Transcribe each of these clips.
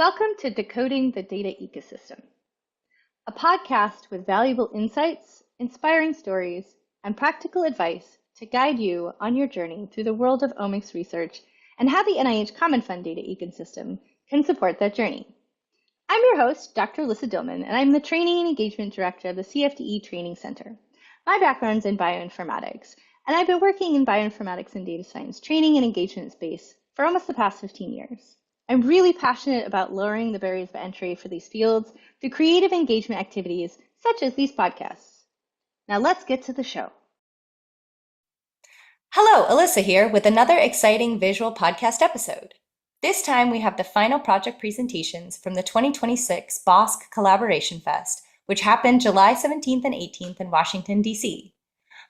Welcome to Decoding the Data Ecosystem, a podcast with valuable insights, inspiring stories, and practical advice to guide you on your journey through the world of omics research and how the NIH Common Fund data ecosystem can support that journey. I'm your host, Dr. Alyssa Dillman, and I'm the Training and Engagement Director of the CFDE Training Center. My background's in bioinformatics, and I've been working in bioinformatics and data science training and engagement space for almost the past 15 years. I'm really passionate about lowering the barriers of entry for these fields through creative engagement activities such as these podcasts. Now let's get to the show. Hello, Alyssa here with another exciting visual podcast episode. This time we have the final project presentations from the 2026 BOSC CollaborationFest, which happened July 17th and 18th in Washington, D.C.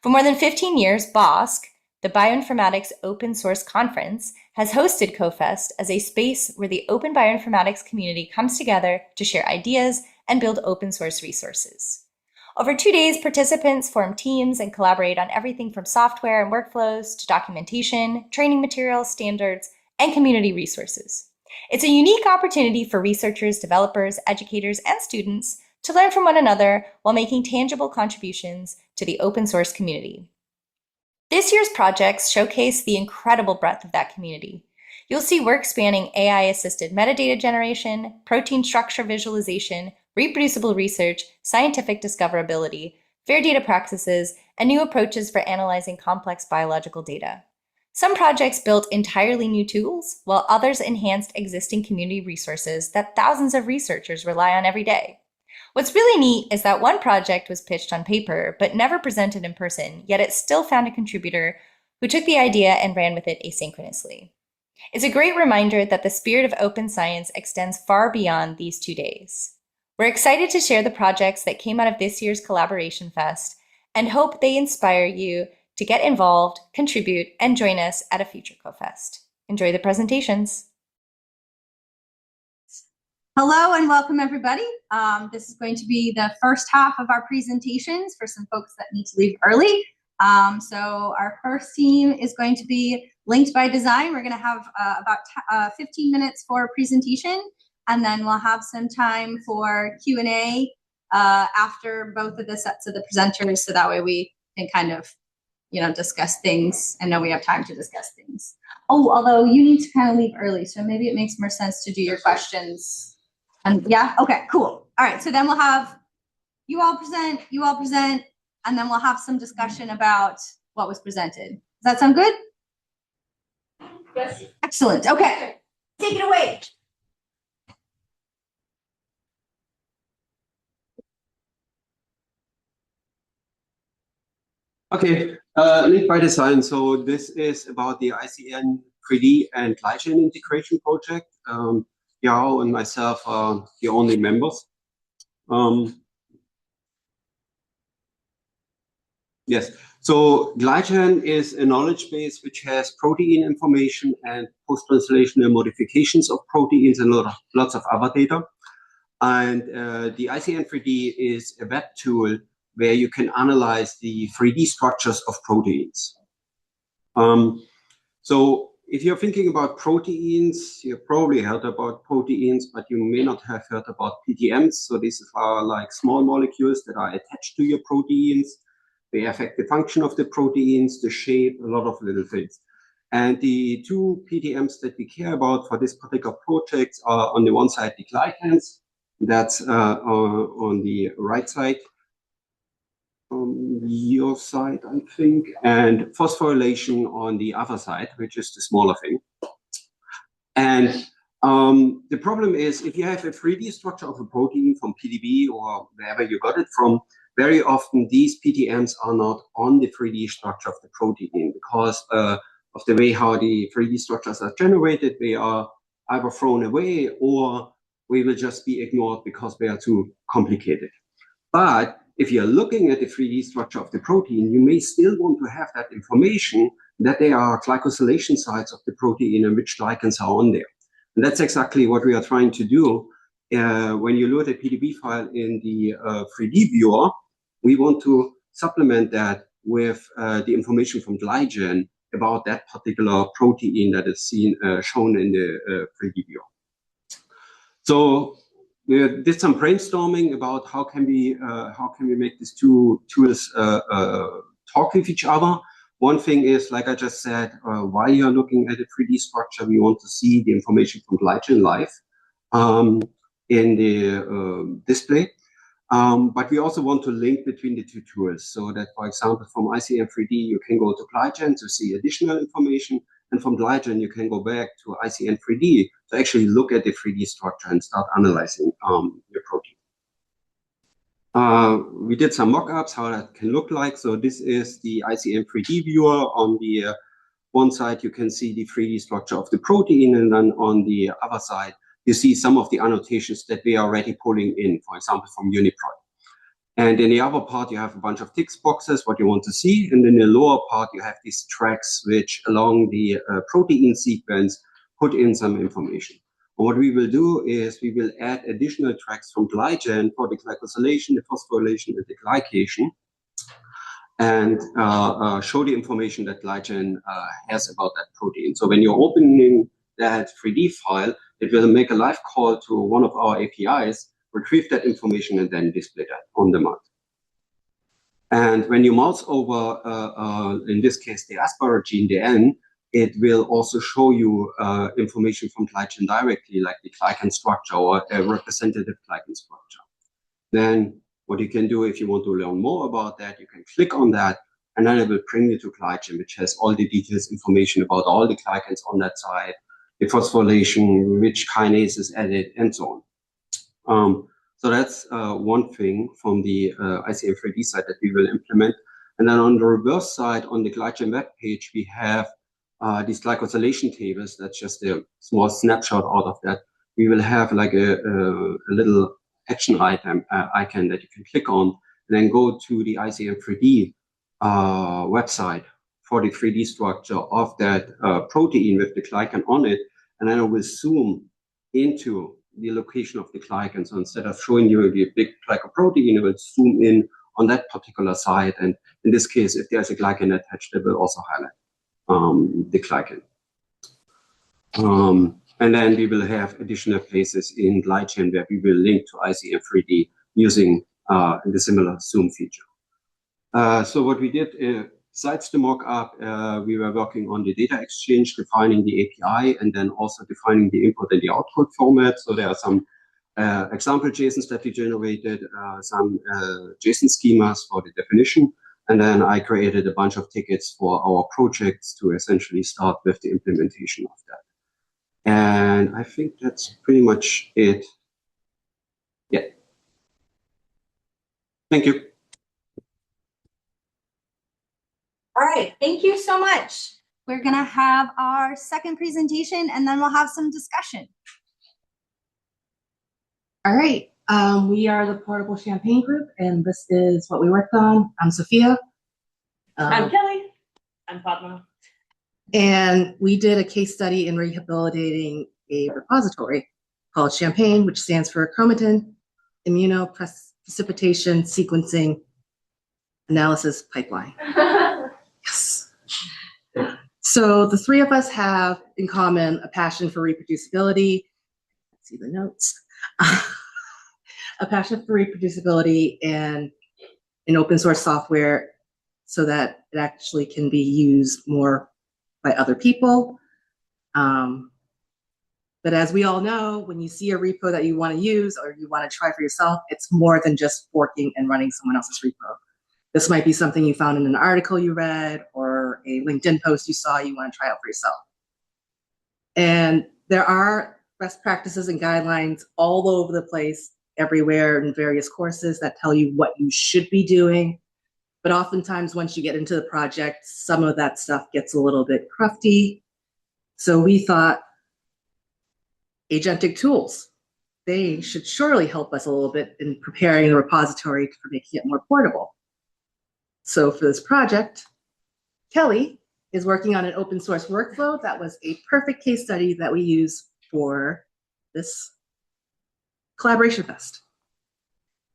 For more than 15 years, BOSC, the Bioinformatics Open Source Conference, has hosted CoFest as a space where the open bioinformatics community comes together to share ideas and build open source resources. Over 2 days, participants form teams and collaborate on everything from software and workflows to documentation, training materials, standards, and community resources. It's a unique opportunity for researchers, developers, educators, and students to learn from one another while making tangible contributions to the open source community. This year's projects showcase the incredible breadth of that community. You'll see work spanning AI-assisted metadata generation, protein structure visualization, reproducible research, scientific discoverability, fair data practices, and new approaches for analyzing complex biological data. Some projects built entirely new tools, while others enhanced existing community resources that thousands of researchers rely on every day. What's really neat is that one project was pitched on paper, but never presented in person, yet it still found a contributor who took the idea and ran with it asynchronously. It's a great reminder that the spirit of open science extends far beyond these 2 days. We're excited to share the projects that came out of this year's Collaboration Fest and hope they inspire you to get involved, contribute, and join us at a future CoFest. Enjoy the presentations. Hello and welcome everybody. This is going to be the first half of our presentations for some folks that need to leave early. So our first team is going to be Linked by Design. We're going to have about 15 minutes for a presentation, and then we'll have some time for Q&A after both of the sets of the presenters, so that way we can kind of, discuss things and know we have time to discuss things. Oh, although you need to kind of leave early, so maybe it makes more sense to do your questions. And yeah, okay, cool. All right, so then we'll have you all present, and then we'll have some discussion about what was presented. Does that sound good? Yes. Excellent, okay. Take it away. Okay, Linked by Design. So this is about the ICN 3D and Glycan integration project. Yao and myself are the only members. Yes, so Glycan is a knowledge base which has protein information and post-translational modifications of proteins and lots of other data. And the ICN 3D is a web tool where you can analyze the 3D structures of proteins. So if you're thinking about proteins, you've probably heard about proteins, but you may not have heard about PTMs. So these are like small molecules that are attached to your proteins. They affect the function of the proteins, the shape, a lot of little things. And the two PTMs that we care about for this particular project are on the one side, the glycans. That's on the right side. On your side, I think, and phosphorylation on the other side, which is the smaller thing. And the problem is, if you have a 3D structure of a protein from PDB or wherever you got it from, very often these PTMs are not on the 3D structure of the protein because of the way how the 3D structures are generated. They are either thrown away or we will just be ignored because they are too complicated. But if you're looking at the 3D structure of the protein, you may still want to have that information that there are glycosylation sites of the protein and which glycans are on there. And that's exactly what we are trying to do. When you load a PDB file in the 3D viewer, we want to supplement that with the information from Glycan about that particular protein that is shown in the 3D viewer. So we did some brainstorming about how can we make these two tools talk with each other. One thing is, like I just said, while you're looking at a 3D structure, we want to see the information from Glygen live in the display. But we also want to link between the two tools so that, for example, from ICM3D, you can go to Glygen to see additional information. And from Glygen, you can go back to ICM3D to actually look at the 3D structure and start analyzing your protein. We did some mock-ups, how that can look like. So this is the ICM3D viewer. On the one side, you can see the 3D structure of the protein. And then on the other side, you see some of the annotations that we are already pulling in, for example, from UniProt. And in the upper part, you have a bunch of text boxes, what you want to see. And in the lower part, you have these tracks, which along the protein sequence, put in some information. And what we will do is we will add additional tracks from Glygen for the glycosylation, the phosphorylation, and the glycation, and show the information that Glygen has about that protein. So when you're opening that 3D file, it will make a live call to one of our APIs, retrieve that information, and then display that on demand. And when you mouse over, in this case, the asparagine, the N, it will also show you information from Glygen directly, like the glycan structure or a representative glycan structure. Then what you can do if you want to learn more about that, you can click on that, and then it will bring you to Glygen, which has all the details, information about all the glycans on that side, the phosphorylation, which kinase is added, and so on. So that's one thing from the ICM3D side that we will implement. And then on the reverse side, on the Glygen web page, we have these glycosylation tables. That's just a small snapshot out of that. We will have like a little action icon that you can click on, and then go to the ICM3D website for the 3D structure of that protein with the glycan on it. And then it will zoom into the location of the glycan. So instead of showing you the big glycoprotein, it will zoom in on that particular site. And in this case, if there's a glycan attached, it will also highlight the glycan. And then we will have additional places in Glygen where we will link to ICM3D using the similar zoom feature. So what we did, besides the mock-up, we were working on the data exchange, defining the API, and then also defining the input and the output format. So there are some example JSONs that we generated, some JSON schemas for the definition, and then I created a bunch of tickets for our projects to essentially start with the implementation of that. And I think that's pretty much it. Yeah. Thank you. All right, thank you so much. We're gonna have our second presentation and then we'll have some discussion. All right, we are the Portable Champagne Group, and this is what we worked on. I'm Sophia. I'm Kelly. I'm Padma. And we did a case study in rehabilitating a repository called Champagne, which stands for Chromatin Immunoprecipitation Sequencing Analysis Pipeline. Yes. So the three of us have in common a passion for reproducibility. Let's see the notes. A passion for reproducibility and in open source software so that it actually can be used more by other people. But as we all know, when you see a repo that you want to use or you want to try for yourself, it's more than just forking and running someone else's repo. This might be something you found in an article you read or a LinkedIn post you saw you want to try out for yourself. And there are best practices and guidelines all over the place, everywhere in various courses that tell you what you should be doing. But oftentimes once you get into the project, some of that stuff gets a little bit crufty. So we thought agentic tools, they should surely help us a little bit in preparing the repository for making it more portable. So for this project, Kelly is working on an open source workflow that was a perfect case study that we use for this CollaborationFest.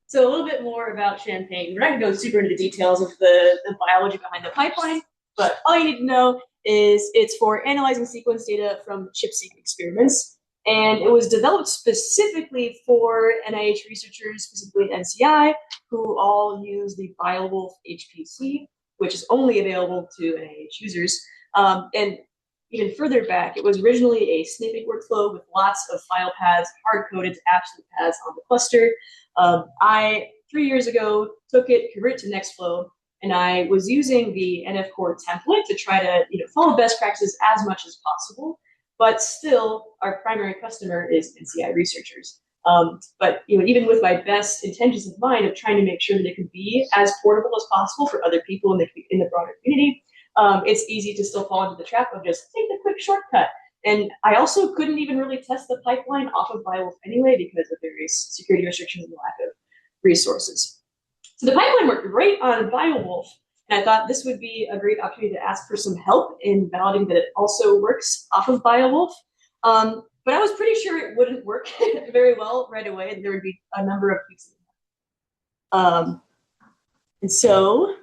So a little bit more about Champagne. We're not going to go super into the details of the biology behind the pipeline, but all you need to know is it's for analyzing sequence data from ChIP-seq experiments. And it was developed specifically for NIH researchers, specifically at NCI, who all use the BioWolf HPC, which is only available to NIH users. And even further back, it was originally a snipping workflow with lots of file paths, hard-coded to absolute paths on the cluster. I, 3 years ago, took it, converted to Nextflow, and I was using the NF Core template to try to follow best practices as much as possible. But still, our primary customer is NCI researchers. But even with my best intentions in mind of trying to make sure that it could be as portable as possible for other people in the broader community, it's easy to still fall into the trap of just take the quick shortcut. And I also couldn't even really test the pipeline off of BioWolf anyway because of various security restrictions and lack of resources. So the pipeline worked great on BioWolf, and I thought this would be a great opportunity to ask for some help in validating that it also works off of BioWolf. But I was pretty sure it wouldn't work very well right away, and there would be a number of tweaks. And so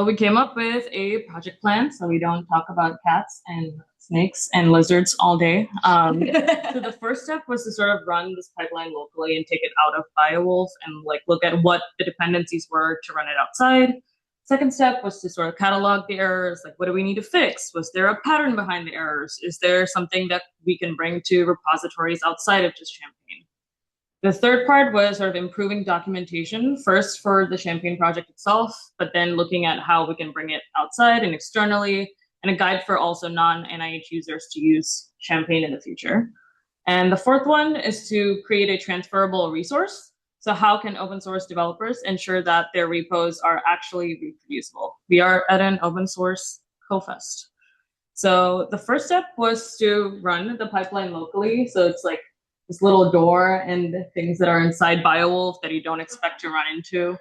we came up with a project plan, so we don't talk about cats and snakes and lizards all day. So the first step was to sort of run this pipeline locally and take it out of BioWolf and look at what the dependencies were to run it outside. Second step was to sort of catalog the errors, what do we need to fix? Was there a pattern behind the errors? Is there something that we can bring to repositories outside of just Champagne? The third part was sort of improving documentation, first for the Champagne project itself, but then looking at how we can bring it outside and externally, and a guide for also non-NIH users to use Champagne in the future. And the fourth one is to create a transferable resource. So how can open source developers ensure that their repos are actually reproducible? We are at an open source CoFest. So the first step was to run the pipeline locally. So it's this little door and things that are inside BioWolf that you don't expect to run into.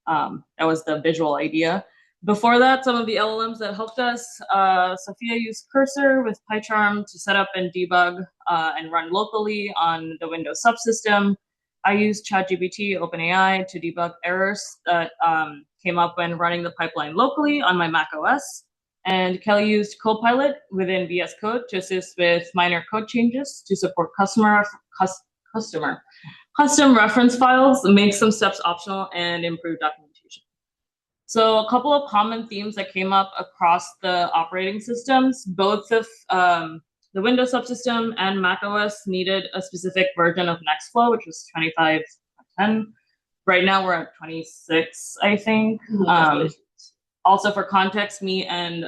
That was the visual idea. Before that, some of the LLMs that helped us, Sophia used Cursor with PyCharm to set up and debug and run locally on the Windows subsystem. I used ChatGPT, OpenAI to debug errors that came up when running the pipeline locally on my Mac OS. And Kelly used Copilot within VS Code to assist with minor code changes to support custom reference files, make some steps optional, and improve documentation. So a couple of common themes that came up across the operating systems, both of the Windows subsystem and Mac OS needed a specific version of Nextflow, which was 25.10. Right now we're at 26, I think. Also for context, me and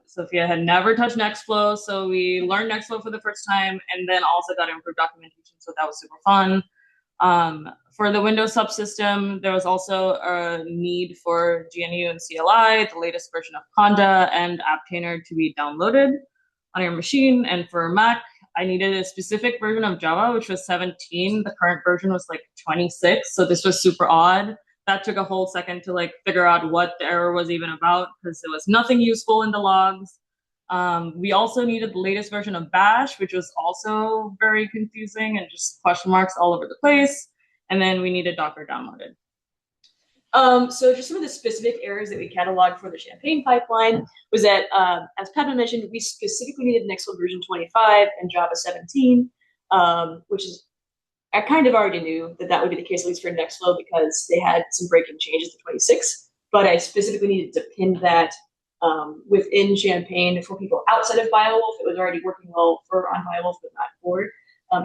Sophia had never touched Nextflow, so we learned Nextflow for the first time and then also got improved documentation, so that was super fun. For the Windows subsystem, there was also a need for GNU and CLI, the latest version of Conda and Apptainer to be downloaded on your machine. And for Mac, I needed a specific version of Java, which was 17. The current version was 26, so this was super odd. That took a whole second to figure out what the error was even about because there was nothing useful in the logs. We also needed the latest version of Bash, which was also very confusing and just question marks all over the place. And then we needed Docker downloaded. So just some of the specific errors that we cataloged for the Champagne pipeline was that, as Padma mentioned, we specifically needed Nextflow version 25 and Java 17, which is, I kind of already knew that would be the case, at least for Nextflow, because they had some breaking changes to 26, but I specifically needed to pin that within Champagne for people outside of BioWolf. It was already working well on BioWolf, but not for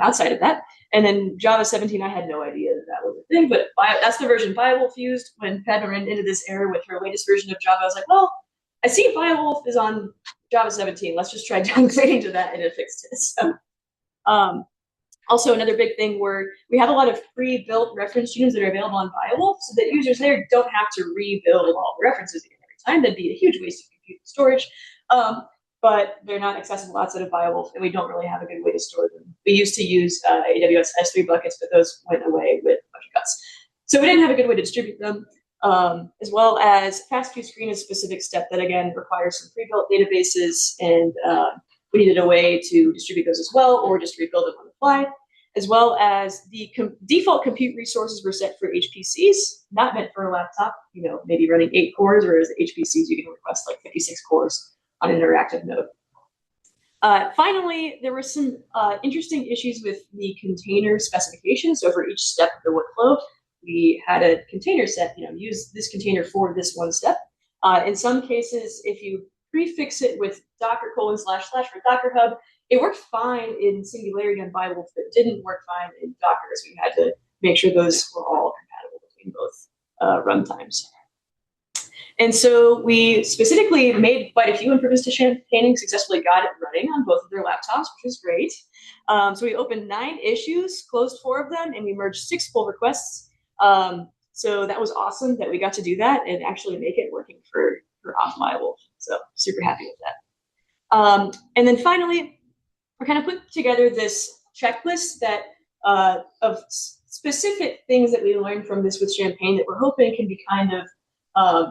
outside of that. And then Java 17, I had no idea that was a thing, but that's the version BioWolf used. When Padma ran into this error with her latest version of Java, I was like, well, I see BioWolf is on Java 17. Let's just try downgrading to that, and it fixed it. So, also, another big thing where we have a lot of pre-built reference genomes that are available on BioWolf, so that users there don't have to rebuild all the references again every time. That'd be a huge waste of compute storage. But they're not accessible outside of BioWolf, and we don't really have a good way to store them. We used to use AWS S3 buckets, but those went away with a bunch of cuts. So we didn't have a good way to distribute them, as well as FastQ screen is a specific step that, again, requires some pre-built databases, and we needed a way to distribute those as well, or just rebuild them on the fly, as well as the default compute resources were set for HPCs, not meant for a laptop, maybe running 8 cores, whereas HPCs, you can request 56 cores on an interactive node. Finally, there were some interesting issues with the container specification. So for each step of the workflow, we had a container set, use this container for this one step. In some cases, if you prefix it with Docker : / for Docker Hub, it worked fine in Singularity on Bible, but it didn't work fine in Docker. So we had to make sure those were all compatible between both runtimes. And so we specifically made quite a few improvements to Champaining, successfully got it running on both of their laptops, which was great. So we opened 9 issues, closed 4 of them, and we merged 6 pull requests. So that was awesome that we got to do that and actually make it working for off-viable. So super happy with that. And then finally, we're kind of put together this checklist that of specific things that we learned from this with Champaign that we're hoping can be kind of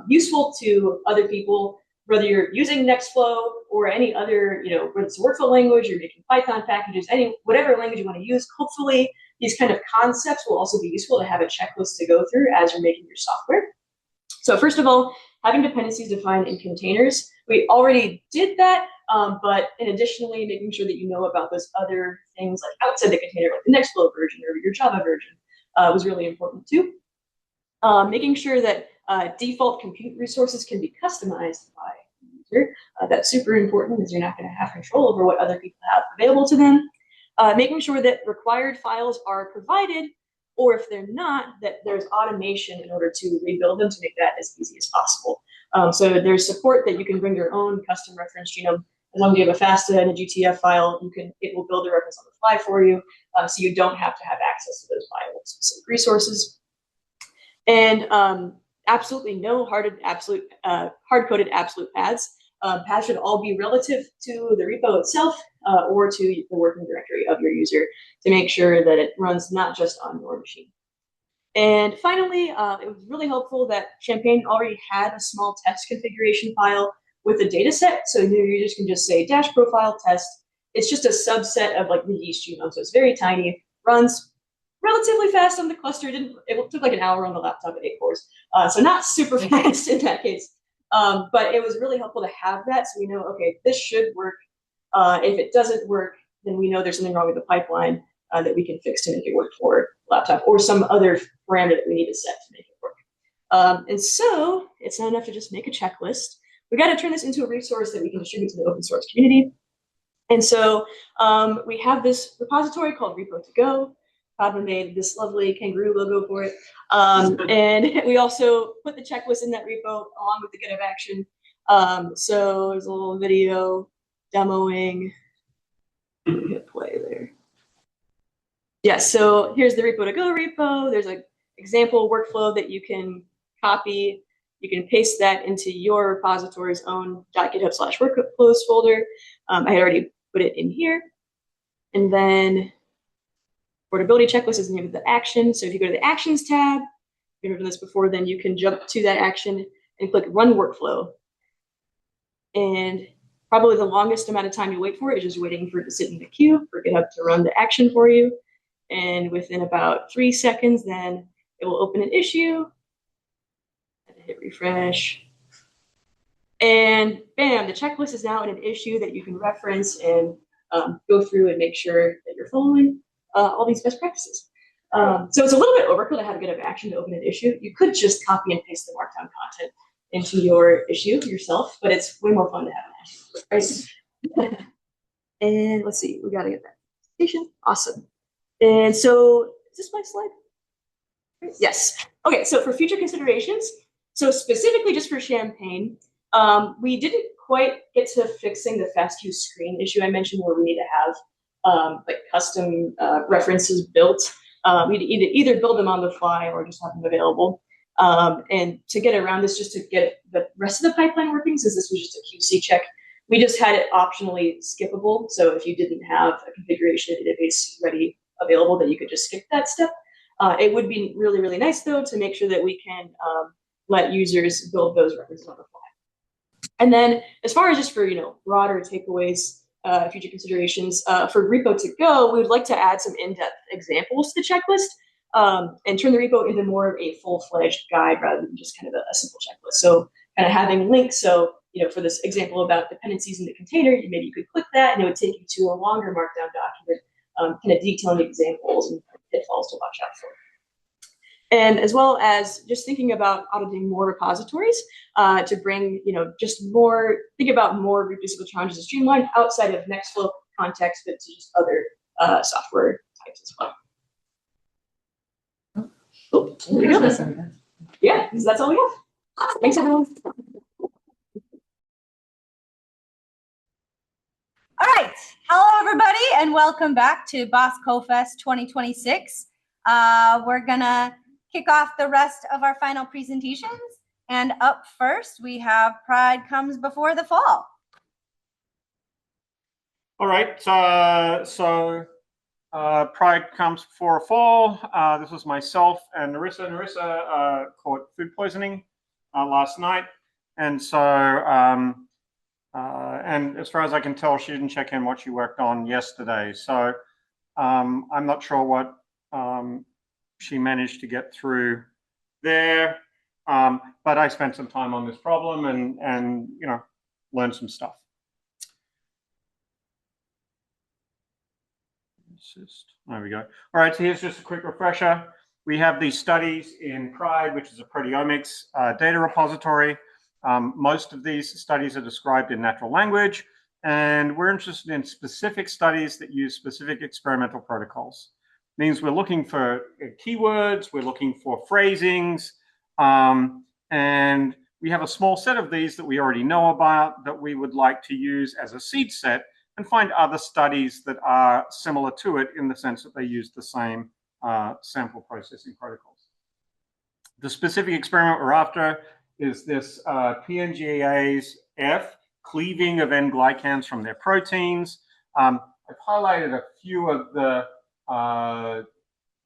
useful to other people, whether you're using Nextflow or any other, whether it's a workflow language, you're making Python packages, whatever language you want to use. Hopefully, these kind of concepts will also be useful to have a checklist to go through as you're making your software. So first of all, having dependencies defined in containers. We already did that, but in additionally, making sure that you know about those other things like outside the container, like the Nextflow version or your Java version, was really important too. Making sure that default compute resources can be customized by the user. That's super important because you're not going to have control over what other people have available to them. Making sure that required files are provided, or if they're not, that there's automation in order to rebuild them to make that as easy as possible. So there's support that you can bring your own custom reference genome. As long as you have a FASTA and a GTF file, it will build a reference on the fly for you, so you don't have to have access to those file-specific resources. And absolutely no hard-coded absolute paths. Paths should all be relative to the repo itself or to the working directory of your user to make sure that it runs not just on your machine. And finally, it was really helpful that Champaign already had a small test configuration file with a data set. So your users can just say dash profile test. It's just a subset of like the yeast genome. So it's very tiny, runs relatively fast on the cluster. It took like an hour on the laptop at 8 cores. So not super fast in that case. But it was really helpful to have that so we know, okay, this should work. If it doesn't work, then we know there's something wrong with the pipeline that we can fix to make it work for laptop or some other parameter that we need to set to make it work. And so it's not enough to just make a checklist. We got to turn this into a resource that we can distribute to the open source community. And so we have this repository called Repo2Go. Padma made this lovely kangaroo logo for it. And we also put the checklist in that repo along with the GitHub action. So there's a little video demoing. Hit play there. Yes, so here's the Repo2Go repo. There's an example workflow that you can copy. You can paste that into your repository's own .github/workflows folder. I had already put it in here. And then portability checklist is the name of the action. So if you go to the actions tab, if you've done this before, then you can jump to that action and click run workflow. And probably the longest amount of time you wait for it is just waiting for it to sit in the queue for GitHub to run the action for you. And within about 3 seconds, then it will open an issue. And hit refresh. And bam, the checklist is now in an issue that you can reference and go through and make sure that you're following all these best practices. So it's a little bit overkill to have a GitHub action to open an issue. You could just copy and paste the markdown content into your issue yourself, but it's way more fun to have an issue, right? And let's see, we got to get that station. Awesome. And so is this my slide? Yes. Okay, so for future considerations, so specifically just for Champaign, we didn't quite get to fixing the FastQ screen issue I mentioned where we need to have like custom references built. We need to either build them on the fly or just have them available. And to get around this, just to get the rest of the pipeline working, since this was just a QC check, we just had it optionally skippable. So if you didn't have a configuration database ready available, that you could just skip that step. It would be really, really nice, though, to make sure that we can let users build those references on the fly. And then as far as just for broader takeaways, future considerations, for Repo2Go, we would like to add some in-depth examples to the checklist and turn the repo into more of a full-fledged guide rather than just kind of a simple checklist. So kind of having links. So for this example about dependencies in the container, maybe you could click that and it would take you to a longer markdown document, kind of detailing examples and pitfalls to watch out for. And as well as just thinking about auditing more repositories to bring, think about more reproducible challenges to streamline outside of Nextflow context, but to just other software types as well. Oh, there we go. Yeah, that's all we have. Thanks, everyone. All right. Hello, everybody, and welcome back to BOSC CoFest 2026. We're going to kick off the rest of our final presentations. And up first, we have Pride Comes Before the Fall. All right. Pride Comes Before a Fall. This was myself and Narissa. Narissa caught food poisoning last night. And so, and as far as I can tell, she didn't check in what she worked on yesterday. So I'm not sure what she managed to get through there. But I spent some time on this problem and learned some stuff. There we go. All right, so here's just a quick refresher. We have these studies in PRIDE, which is a proteomics data repository. Most of these studies are described in natural language, and we're interested in specific studies that use specific experimental protocols. Means we're looking for keywords, we're looking for phrasings, and we have a small set of these that we already know about that we would like to use as a seed set and find other studies that are similar to it in the sense that they use the same sample processing protocols. The specific experiment we're after is this PNGAs F, cleaving of N-glycans from their proteins. I've highlighted a few of the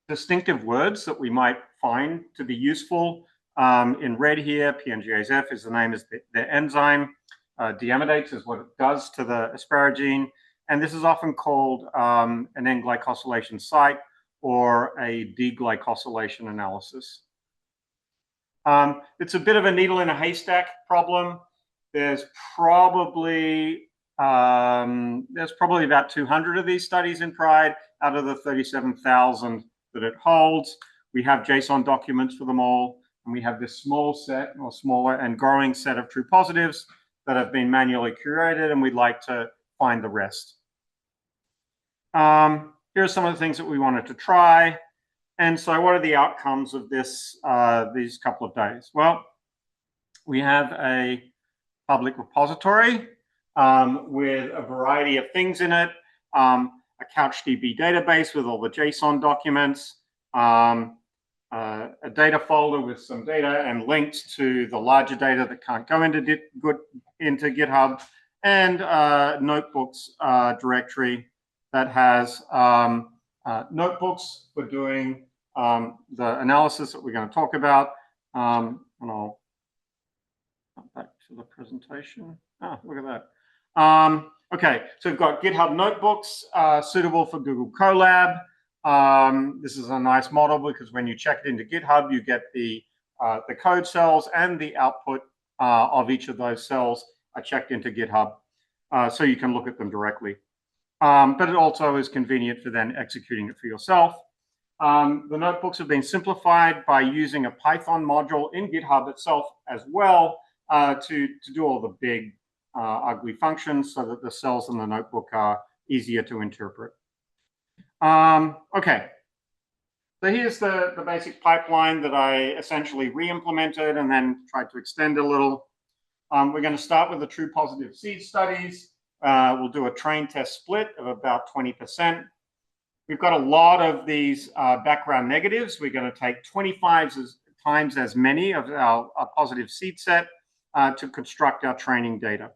distinctive words that we might find to be useful. In red here, PNGAs F is the name of the enzyme. Deamidase is what it does to the asparagine. And this is often called an N-glycosylation site or a deglycosylation analysis. It's a bit of a needle in a haystack problem. There's probably about 200 of these studies in PRIDE out of the 37,000 that it holds. We have JSON documents for them all, and we have this small set, or smaller and growing set of true positives that have been manually curated, and we'd like to find the rest. Here are some of the things that we wanted to try. And so what are the outcomes of this these couple of days? Well, we have a public repository with a variety of things in it, a CouchDB database with all the JSON documents, a data folder with some data and links to the larger data that can't go into GitHub, and notebooks directory that has notebooks for doing the analysis that we're going to talk about. And I'll come back to the presentation. Oh, look at that. Okay, so we've got GitHub notebooks suitable for Google Colab. This is a nice model because when you check it into GitHub, you get the code cells and the output of each of those cells are checked into GitHub, so you can look at them directly. But it also is convenient for then executing it for yourself. The notebooks have been simplified by using a Python module in GitHub itself as well to do all the big ugly functions so that the cells in the notebook are easier to interpret. Okay, so here's the basic pipeline that I essentially re-implemented and then tried to extend a little. We're going to start with the true positive seed studies. We'll do a train test split of about 20%. We've got a lot of these background negatives. We're going to take 25 times as many of our positive seed set to construct our training data.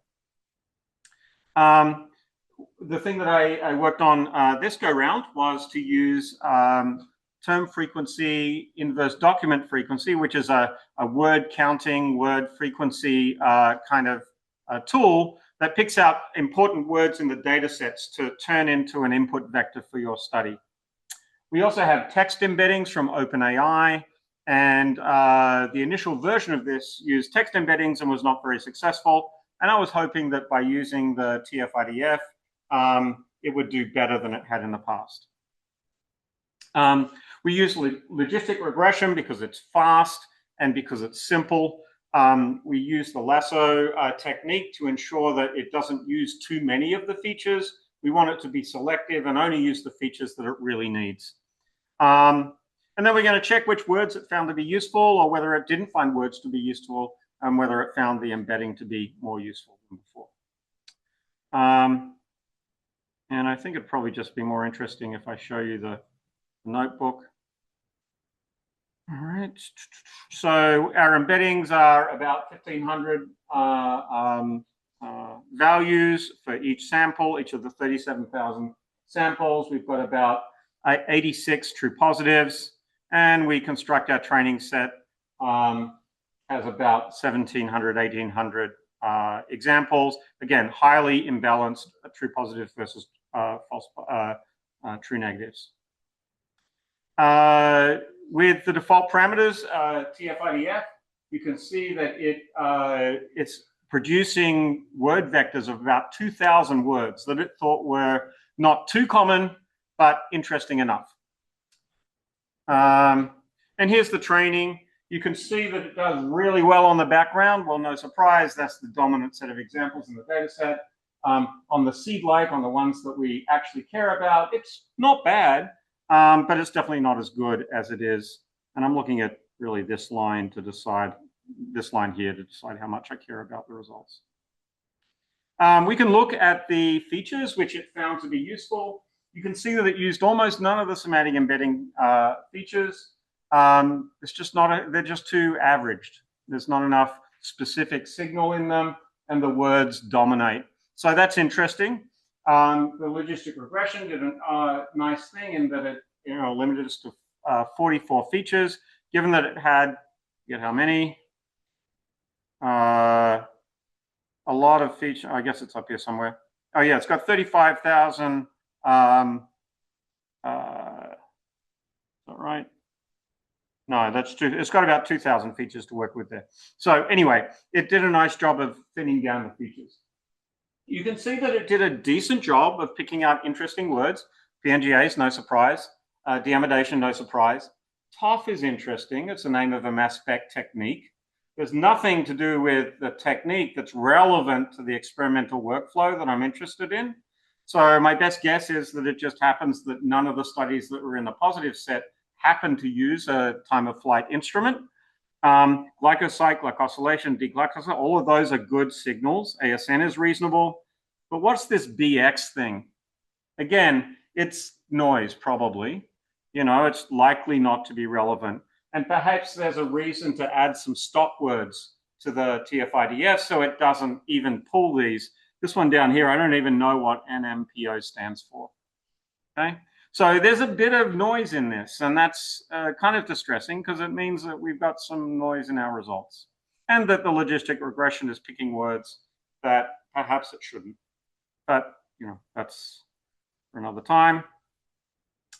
The thing that I worked on this go round was to use term frequency, inverse document frequency, which is a word counting, word frequency kind of tool that picks out important words in the data sets to turn into an input vector for your study. We also have text embeddings from OpenAI, and the initial version of this used text embeddings and was not very successful. And I was hoping that by using the TF-IDF, it would do better than it had in the past. We use logistic regression because it's fast and because it's simple. We use the lasso technique to ensure that it doesn't use too many of the features. We want it to be selective and only use the features that it really needs. And then we're going to check which words it found to be useful, or whether it didn't find words to be useful, and whether it found the embedding to be more useful than before. And I think it'd probably just be more interesting if I show you the notebook. All right. So our embeddings are about 1,500 values for each sample, each of the 37,000 samples. We've got about 86 true positives, and we construct our training set as about 1,700, 1,800 examples. Again, highly imbalanced true positives versus false true negatives. With the default parameters, TF-IDF, you can see that it's producing word vectors of about 2,000 words that it thought were not too common, but interesting enough. And here's the training. You can see that it does really well on the background. Well, no surprise, that's the dominant set of examples in the data set. On the seed-like, on the ones that we actually care about, it's not bad, but it's definitely not as good as it is. And I'm looking at really this line to decide, this line here to decide how much I care about the results. We can look at the features which it found to be useful. You can see that it used almost none of the semantic embedding features. It's just not, they're just too averaged. There's not enough specific signal in them, and the words dominate. So that's interesting. The logistic regression did a nice thing in that it limited us to 44 features, given that it had, get how many? A lot of features. I guess it's up here somewhere. Oh yeah, it's got 35,000. Is that right? No, that's true. It's got about 2,000 features to work with there. So anyway, it did a nice job of thinning down the features. You can see that it did a decent job of picking out interesting words. PNGAs, no surprise. Deamidation, no surprise. TOF is interesting. It's the name of a mass spec technique. There's nothing to do with the technique that's relevant to the experimental workflow that I'm interested in. So my best guess is that it just happens that none of the studies that were in the positive set happen to use a time of flight instrument. Glycosite, glycosylation, deglycosylation, all of those are good signals. ASN is reasonable. But what's this BX thing? Again, it's noise, probably. It's likely not to be relevant. And perhaps there's a reason to add some stop words to the TF-IDF so it doesn't even pull these. This one down here, I don't even know what NMPO stands for. Okay. So there's a bit of noise in this, and that's kind of distressing because it means that we've got some noise in our results, and that the logistic regression is picking words that perhaps it shouldn't. But, that's for another time.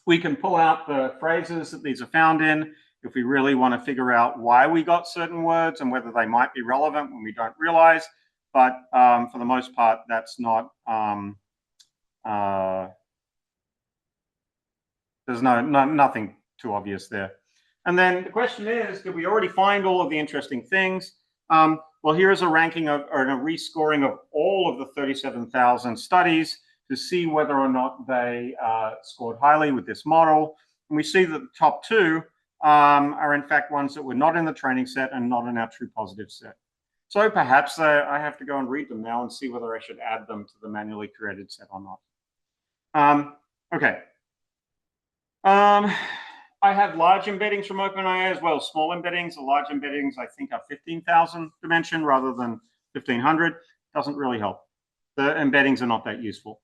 We can pull out the phrases that these are found in if we really want to figure out why we got certain words and whether they might be relevant when we don't realize. But for the most part, that's not... there's nothing too obvious there. And then the question is, did we already find all of the interesting things? Well, here is a ranking of, or a rescoring of all of the 37,000 studies to see whether or not they scored highly with this model. And we see that the top two are in fact ones that were not in the training set and not in our true positive set. So perhaps I have to go and read them now and see whether I should add them to the manually created set or not. Okay. I have large embeddings from OpenIA as well. Small embeddings, the large embeddings, I think are 15,000 dimension rather than 1,500. Doesn't really help. The embeddings are not that useful.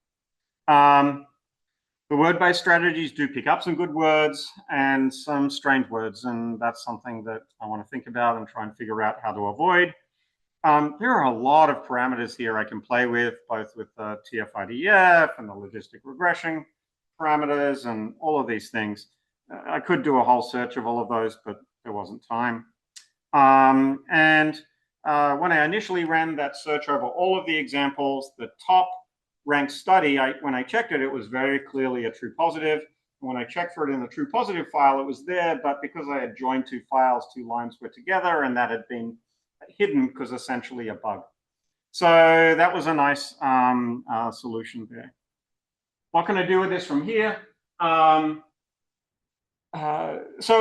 The word-based strategies do pick up some good words and some strange words, and that's something that I want to think about and try and figure out how to avoid. There are a lot of parameters here I can play with, both with the TF-IDF and the logistic regression parameters and all of these things. I could do a whole search of all of those, but there wasn't time. And when I initially ran that search over all of the examples, the top ranked study, when I checked it, it was very clearly a true positive. When I checked for it in the true positive file, it was there, but because I had joined two files, two lines were together, and that had been hidden because essentially a bug. So that was a nice solution there. What can I do with this from here? So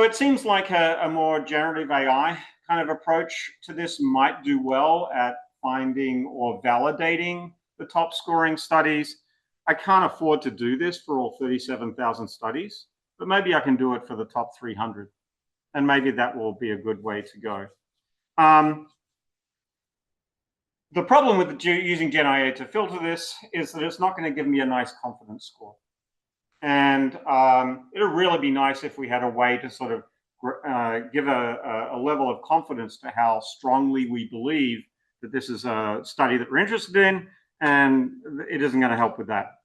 it seems like a more generative AI kind of approach to this might do well at finding or validating the top scoring studies. I can't afford to do this for all 37,000 studies, but maybe I can do it for the top 300. And maybe that will be a good way to go. The problem with using GenAI to filter this is that it's not going to give me a nice confidence score. And it'll really be nice if we had a way to sort of give a level of confidence to how strongly we believe that this is a study that we're interested in, and it isn't going to help with that.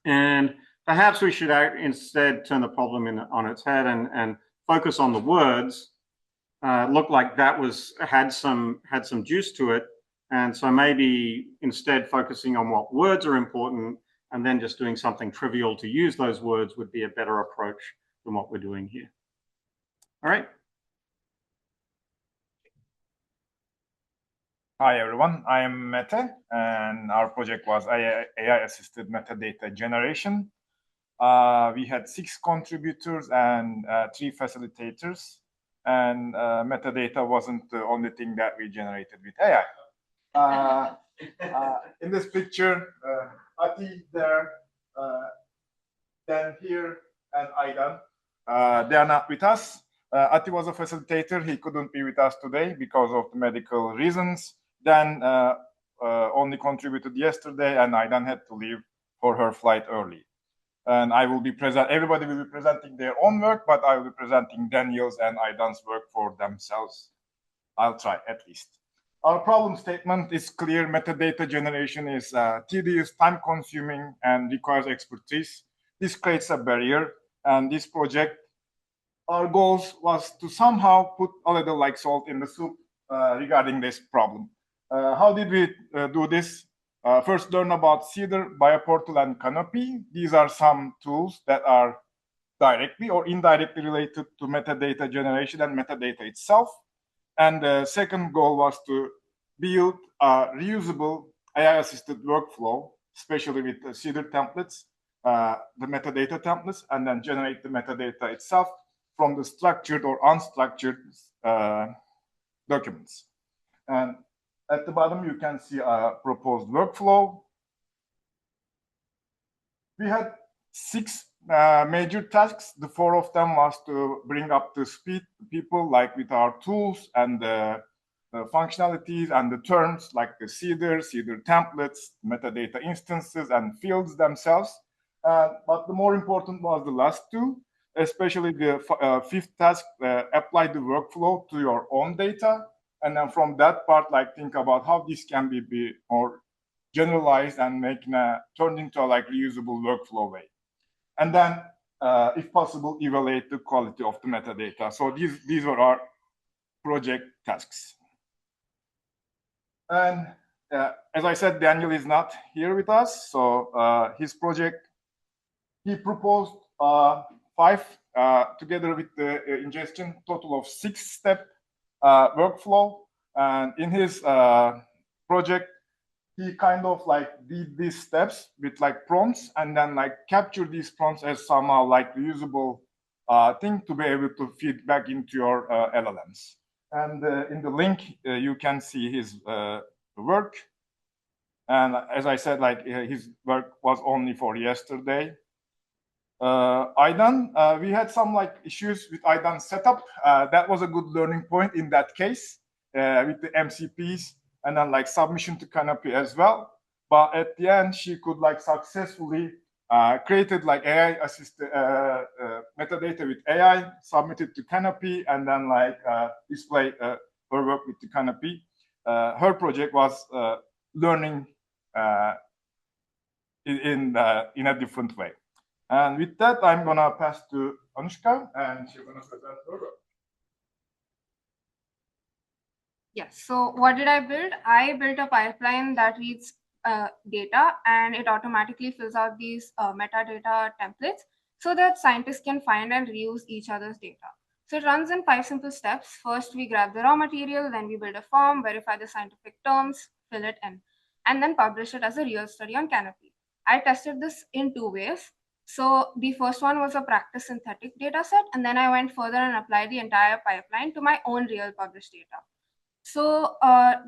And perhaps we should instead turn the problem on its head and focus on the words. Looked like that had some juice to it, and so maybe instead focusing on what words are important and then just doing something trivial to use those words would be a better approach than what we're doing here. All right. Hi, everyone. I am Mete, and our project was AI-assisted metadata generation. We had 6 contributors and 3 facilitators, and metadata wasn't the only thing that we generated with AI. In this picture, Ati there, Dan here, and Aidan. They are not with us. Ati was a facilitator. He couldn't be with us today because of the medical reasons. Dan only contributed yesterday, and Aidan had to leave for her flight early. And I will be present. Everybody will be presenting their own work, but I will be presenting Daniel's and Aidan's work for themselves. I'll try, at least. Our problem statement is clear. Metadata generation is tedious, time-consuming, and requires expertise. This creates a barrier. And this project, our goals was to somehow put a little like salt in the soup regarding this problem. How did we do this? First, learn about Cedar, Bioportal, and Canopy. These are some tools that are directly or indirectly related to metadata generation and metadata itself. And the second goal was to build a reusable AI-assisted workflow, especially with the Cedar templates, the metadata templates, and then generate the metadata itself from the structured or unstructured documents. And at the bottom, you can see a proposed workflow. We had 6 major tasks. The 4 of them was to bring up to speed people, like with our tools and the functionalities and the terms, like the Cedar templates, metadata instances, and fields themselves. But the more important was the last 2, especially the 5th task, apply the workflow to your own data. And then from that part, like think about how this can be more generalized and turned into a like reusable workflow way. And then, if possible, evaluate the quality of the metadata. So these were our project tasks. And as I said, Daniel is not here with us. So his project, he proposed 5 together with the ingestion, total of 6-step workflow. And in his project, he kind of like did these steps with like prompts and then like capture these prompts as somehow like reusable thing to be able to feed back into your LLMs. And in the link, you can see his work. And as I said, like his work was only for yesterday. Aidan, we had some like issues with Aidan's setup. That was a good learning point in that case with the MCPs and then like submission to Canopy as well. But at the end, she could like successfully created like AI assisted metadata with AI, submitted to Canopy, and then like display her work with the Canopy. Her project was learning in a different way. And with that, I'm gonna pass to Anushka, and she's gonna present her work. Yes. So what did I build? I built a pipeline that reads data and it automatically fills out these metadata templates so that scientists can find and reuse each other's data. So it runs in 5 simple steps. First, we grab the raw material, then we build a form, verify the scientific terms, fill it in, and then publish it as a real study on Canopy. I tested this in 2 ways. So the first one was a practice synthetic data set, and then I went further and applied the entire pipeline to my own real published data. So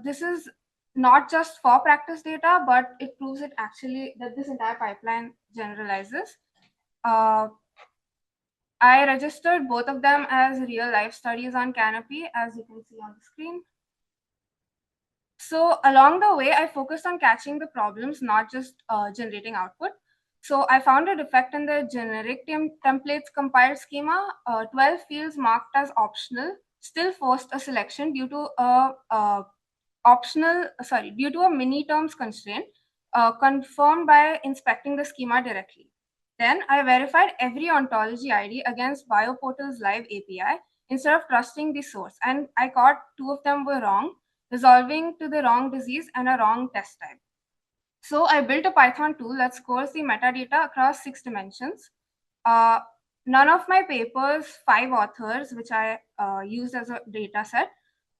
this is not just for practice data, but it proves it actually that this entire pipeline generalizes. I registered both of them as real life studies on Canopy, as you can see on the screen. So along the way, I focused on catching the problems, not just generating output. So I found a defect in the generic templates compiled schema. 12 fields marked as optional still forced a selection due to a due to a mini terms constraint confirmed by inspecting the schema directly. Then I verified every ontology ID against BioPortal's live API instead of trusting the source, and I caught 2 of them were wrong, resolving to the wrong disease and a wrong test type. So I built a Python tool that scores the metadata across 6 dimensions. None of my papers, 5 authors, which I used as a data set,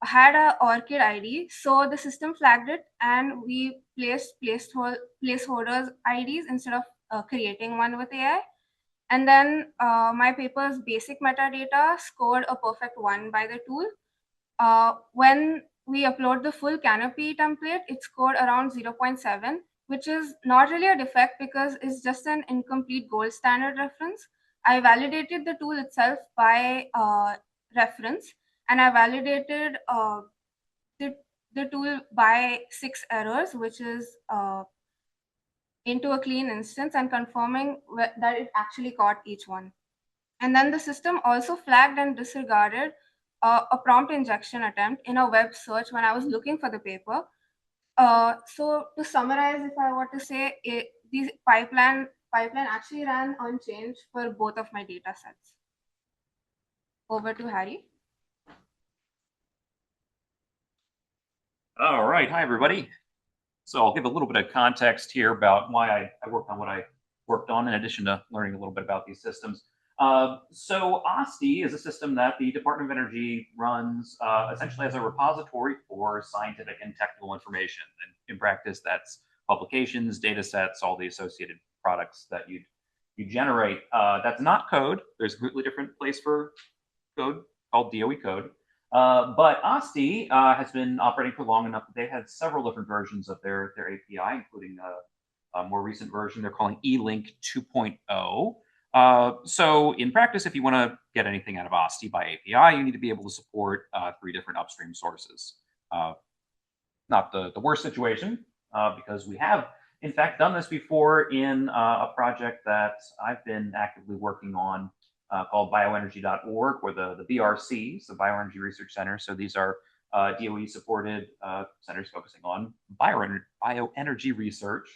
had a ORCID ID. So the system flagged it and we placed placeholders IDs instead of creating one with AI. And then my paper's basic metadata scored a perfect 1 by the tool. When we upload the full Canopy template, it scored around 0.7, which is not really a defect because it's just an incomplete gold standard reference. I validated the tool itself by reference, and I validated the tool by 6 errors, which is into a clean instance and confirming that it actually caught each one. And then the system also flagged and disregarded a prompt injection attempt in a web search when I was looking for the paper. So to summarize, if I were to say, these pipeline actually ran unchanged for both of my data sets. Over to Harry. All right, hi everybody. So I'll give a little bit of context here about why I worked on what I worked on in addition to learning a little bit about these systems. So OSDI is a system that the Department of Energy runs essentially as a repository for scientific and technical information. And in practice, that's publications, data sets, all the associated products that you generate. That's not code. There's a completely different place for code called DOE code. But OSDI has been operating for long enough that they had several different versions of their API, including a more recent version they're calling eLink 2.0. So in practice, if you want to get anything out of OSDI by API, you need to be able to support 3 different upstream sources. Not the worst situation, because we have, in fact, done this before in a project that I've been actively working on called bioenergy.org, or the BRCs, the Bioenergy Research Center. So these are DOE-supported centers focusing on bioenergy research.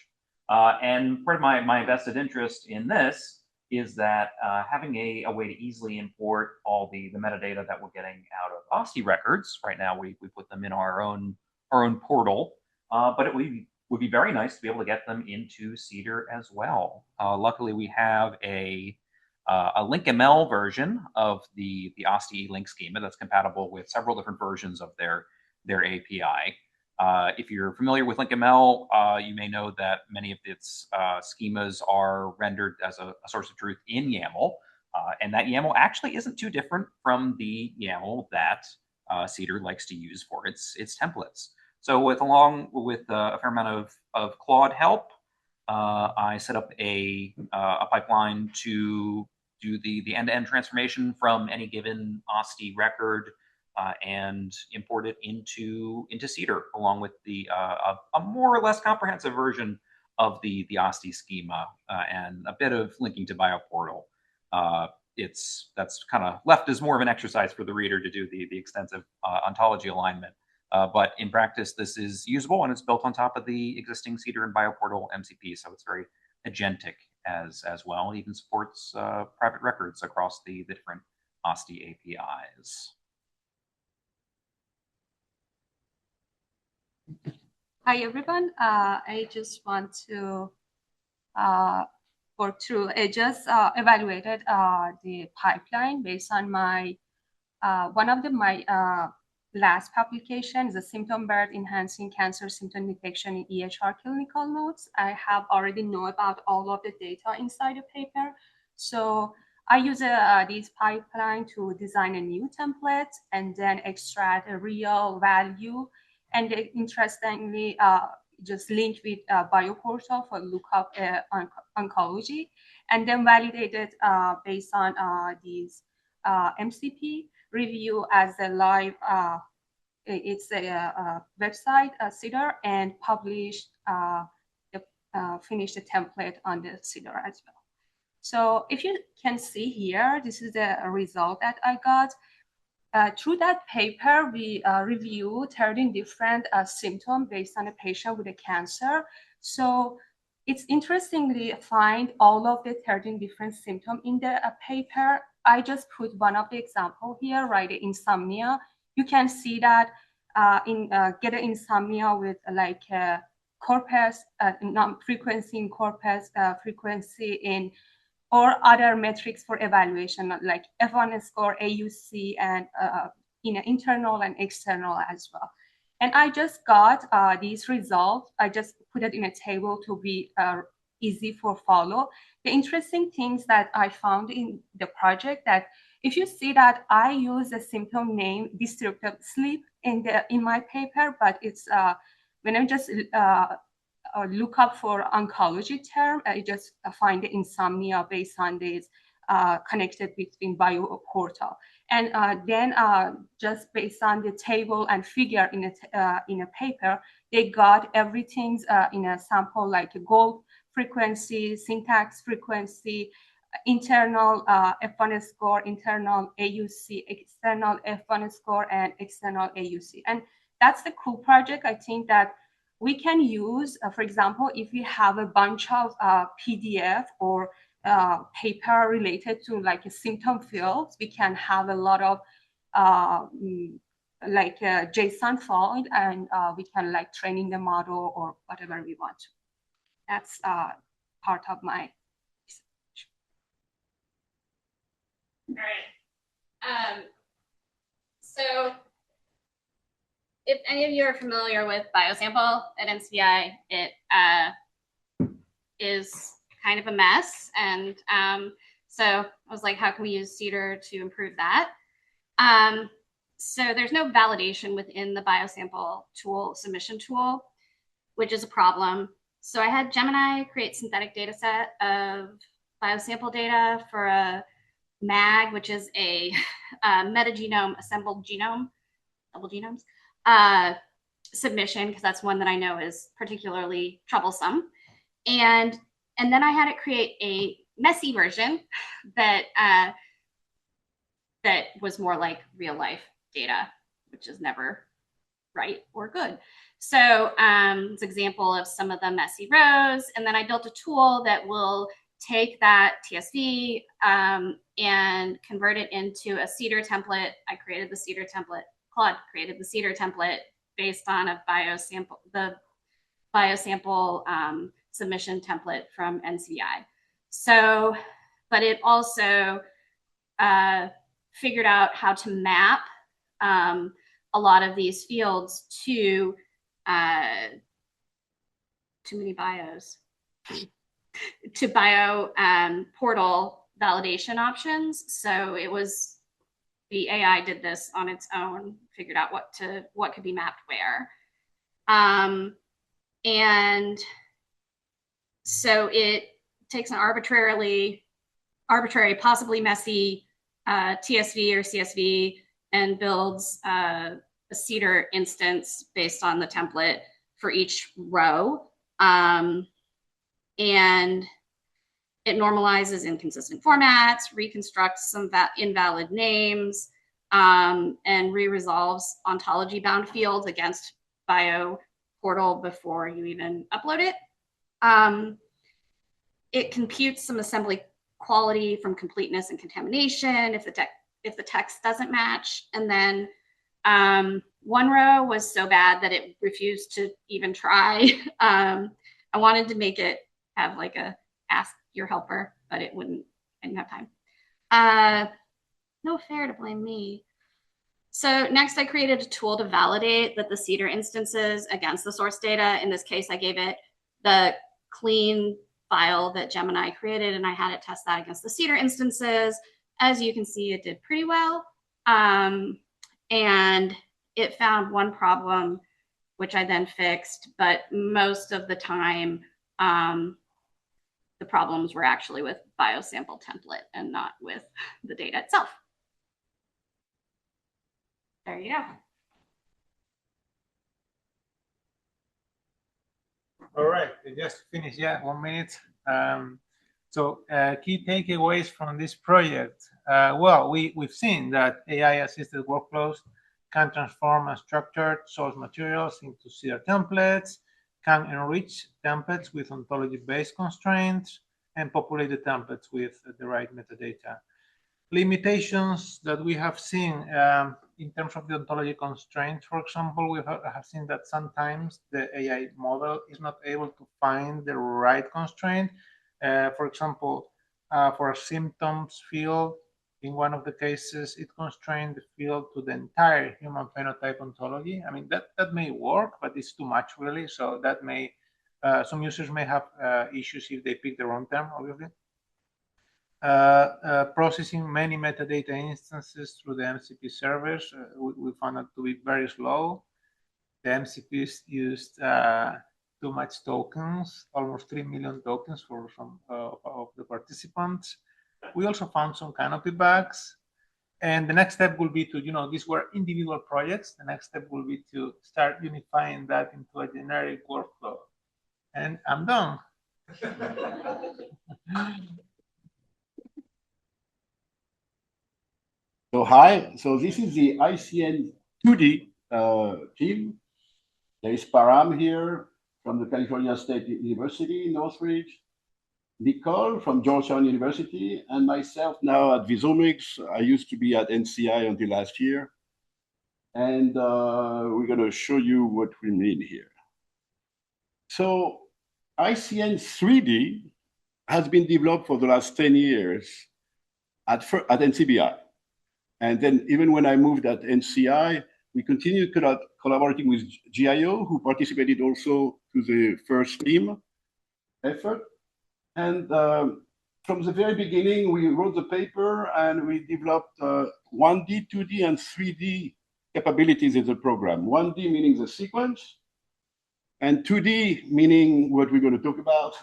And part of my vested interest in this is that having a way to easily import all the metadata that we're getting out of OSDI records. Right now, we put them in our own portal, but it would be very nice to be able to get them into CEDAR as well. Luckily, we have a LinkML version of the OSDI link schema that's compatible with several different versions of their API. If you're familiar with LinkML, you may know that many of its schemas are rendered as a source of truth in YAML, and that YAML actually isn't too different from the YAML that CEDAR likes to use for its templates. So along with a fair amount of Claude help, I set up a pipeline to do the end-to-end transformation from any given OSDI record and import it into CEDAR, along with a more or less comprehensive version of the OSDI schema and a bit of linking to BioPortal. That's kind of left as more of an exercise for the reader to do the extensive ontology alignment. But in practice, this is usable, and it's built on top of the existing CEDAR and BioPortal MCP, so it's very agentic as well. It even supports private records across the different OSDI APIs. Hi, everyone. I just want to work through. I just evaluated the pipeline based on my one of my last publication is a symptom bird enhancing cancer symptom detection in EHR clinical notes. I have already know about all of the data inside the paper. So I use this pipeline to design a new template and then extract a real value. And interestingly, just link with BioPortal for lookup oncology, and then validated based on these MCP review as a live, it's a website, CIDR, and published, finished the template on the CIDR as well. So if you can see here, this is the result that I got. Through that paper, we reviewed 13 different symptoms based on a patient with a cancer. So it's interestingly find all of the 13 different symptoms in the paper. I just put one of the example here, right? Insomnia. You can see that get insomnia with like corpus, frequency in corpus, frequency in, or other metrics for evaluation, like F1 score, AUC, and internal and external as well. And I just got these results. I just put it in a table to be easy for follow. The interesting things that I found in the project, that if you see that I use a symptom name disruptive sleep in my paper, but it's when I just look up for oncology term, I just find the insomnia based on this connected between BioPortal. And then just based on the table and figure in a paper, they got everything in a sample, like a goal frequency, syntax frequency, internal F1 score, internal AUC, external F1 score, and external AUC. And that's the cool project. I think that we can use, for example, if we have a bunch of PDF or paper related to like a symptom fields, we can have a lot of like a JSON file, and we can like training the model or whatever we want to. That's part of my research. All right. So if any of you are familiar with Biosample at NCI, it is kind of a mess. And so I was like, how can we use CIDR to improve that? So there's no validation within the Biosample tool, submission tool, which is a problem. So I had Gemini create synthetic data set of biosample data for a MAG, which is a metagenome assembled genome, double genomes, submission, because that's one that I know is particularly troublesome. And then I had it create a messy version that that was more like real life data, which is never right or good. So it's an example of some of the messy rows. And then I built a tool that will take that TSV and convert it into a CIDR template. I created the CIDR template. Claude created the CIDR template based on a biosample, the biosample submission template from NCI. So, but it also figured out how to map a lot of these fields to too many bios, to bio portal validation options. So it was, the AI did this on its own, figured out what could be mapped where. And so it takes an arbitrary, possibly messy TSV or CSV and builds a CIDR instance based on the template for each row. And it normalizes inconsistent formats, reconstructs some invalid names, and re-resolves ontology-bound fields against BioPortal before you even upload it. It computes some assembly quality from completeness and contamination if the text doesn't match, and then one row was so bad that it refused to even try. I wanted to make it have like a ask your helper, but it wouldn't. I didn't have time. No fair to blame me. So next I created a tool to validate that the Cedar instances against the source data. In this case, I gave it the clean file that Gemini created, and I had it test that against the Cedar instances. As you can see, it did pretty well. And it found one problem, which I then fixed, but most of the time, the problems were actually with biosample template and not with the data itself. There you go. All right, just to finish, 1 minute. Key takeaways from this project. Well, we've seen that AI-assisted workflows can transform unstructured source materials into Cedar templates, can enrich templates with ontology-based constraints, and populate the templates with the right metadata. Limitations that we have seen in terms of the ontology constraints, for example, we have seen that sometimes the AI model is not able to find the right constraint. For example, for a symptoms field, in one of the cases, it constrained the field to the entire human phenotype ontology. I mean, that may work, but it's too much really. So that may, some users may have issues if they pick the wrong term, obviously. Processing many metadata instances through the MCP servers, we found that to be very slow. The MCPs used too much tokens, almost 3 million tokens for some of the participants. We also found some canopy bugs. And the next step will be to, these were individual projects. The next step will be to start unifying that into a generic workflow. And I'm done. So hi, so this is the ICN 2D team. There is Param here from the California State University in Northridge, Nicole from Georgetown University, and myself now at Visomics. I used to be at NCI until last year. And we're going to show you what we mean here. So ICN 3D has been developed for the last 10 years at NCBI. And then even when I moved at NCI, we continued collaborating with GIO, who participated also to the first team effort. And from the very beginning, we wrote the paper and we developed 1D, 2D, and 3D capabilities in the program. 1D meaning the sequence, and 2D meaning what we're going to talk about,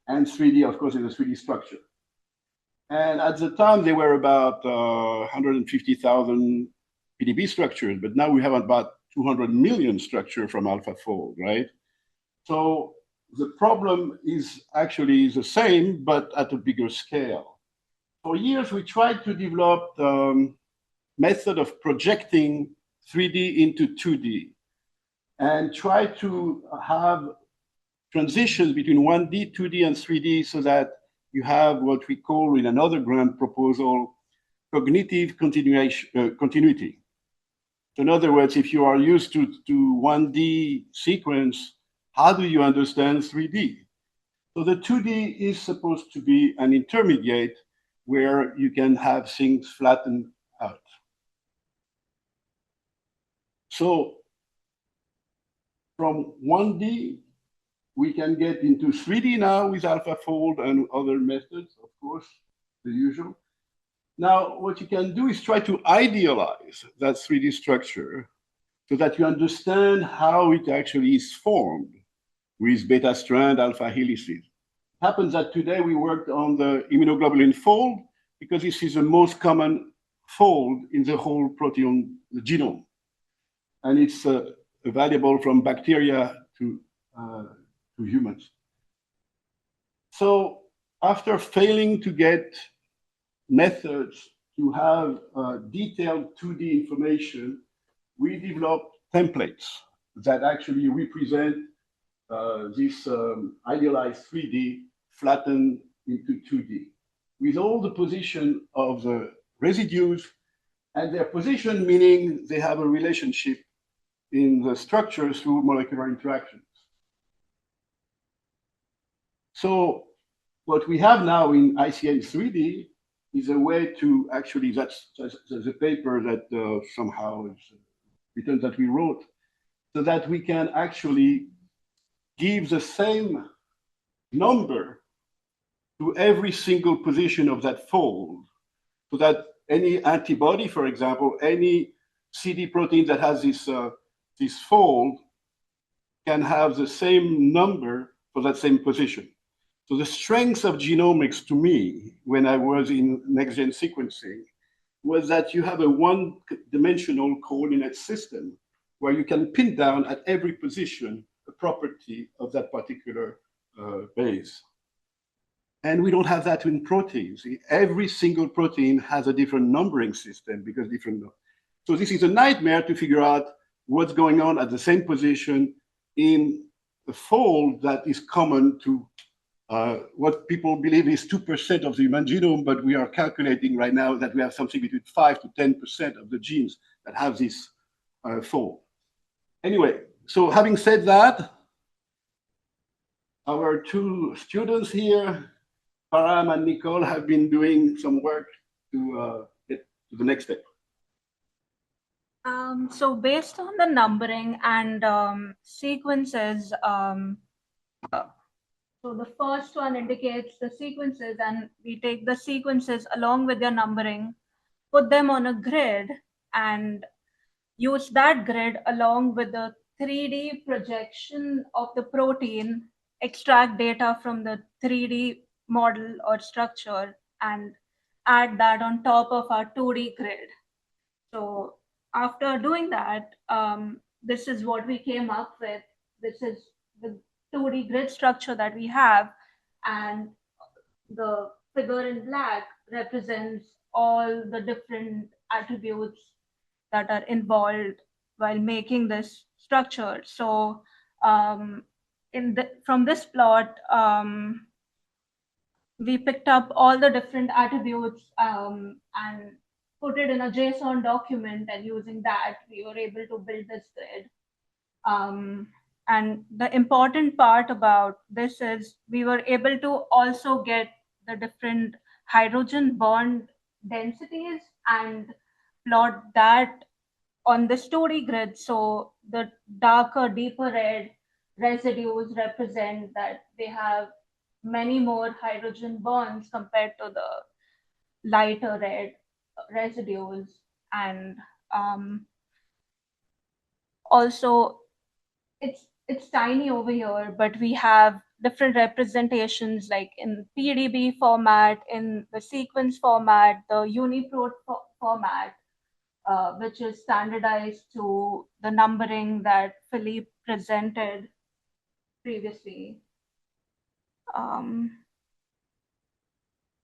and 3D, of course, is a 3D structure. And at the time, there were about 150,000 PDB structures, but now we have about 200 million structures from AlphaFold, right? So the problem is actually the same, but at a bigger scale. For years, we tried to develop the method of projecting 3D into 2D and try to have transitions between 1D, 2D, and 3D so that you have what we call in another grant proposal, cognitive continuity. So in other words, if you are used to 1D sequence, how do you understand 3D? So the 2D is supposed to be an intermediate where you can have things flatten out. So from 1D, we can get into 3D now with AlphaFold and other methods, of course, the usual. Now, what you can do is try to idealize that 3D structure so that you understand how it actually is formed with beta strand alpha helices. It happens that today we worked on the immunoglobulin fold because this is the most common fold in the whole proteome, the genome. And it's available from bacteria to humans. So after failing to get methods to have detailed 2D information, we developed templates that actually represent this idealized 3D flattened into 2D with all the position of the residues and their position, meaning they have a relationship in the structure through molecular interactions. So what we have now in ICN 3D is a way to actually, that's a paper that somehow is written that we wrote, so that we can actually give the same number to every single position of that fold, so that any antibody, for example, any CD protein that has this fold can have the same number for that same position. So the strength of genomics to me, when I was in next-gen sequencing, was that you have a one-dimensional coordinate system where you can pin down at every position a property of that particular base. And we don't have that in proteins. Every single protein has a different numbering system because different. So this is a nightmare to figure out what's going on at the same position in a fold that is common to what people believe is 2% of the human genome, but we are calculating right now that we have something between 5 to 10% of the genes that have this fold. Anyway, so having said that, our two students here, Param and Nicole, have been doing some work to get to the next step. So based on the numbering and sequences, so the first one indicates the sequences, and we take the sequences along with their numbering, put them on a grid, and use that grid along with the 3D projection of the protein, extract data from the 3D model or structure, and add that on top of our 2D grid. So after doing that, this is what we came up with. This is the 2D grid structure that we have, and the figure in black represents all the different attributes that are involved while making this structure. So from this plot, we picked up all the different attributes and put it in a JSON document, and using that, we were able to build this grid. And the important part about this is we were able to also get the different hydrogen bond densities and plot that on the 2D grid. So the darker, deeper red residues represent that they have many more hydrogen bonds compared to the lighter red residues. And also it's tiny over here, but we have different representations like in PDB format, in the sequence format, the UniProt format, which is standardized to the numbering that Philippe presented previously.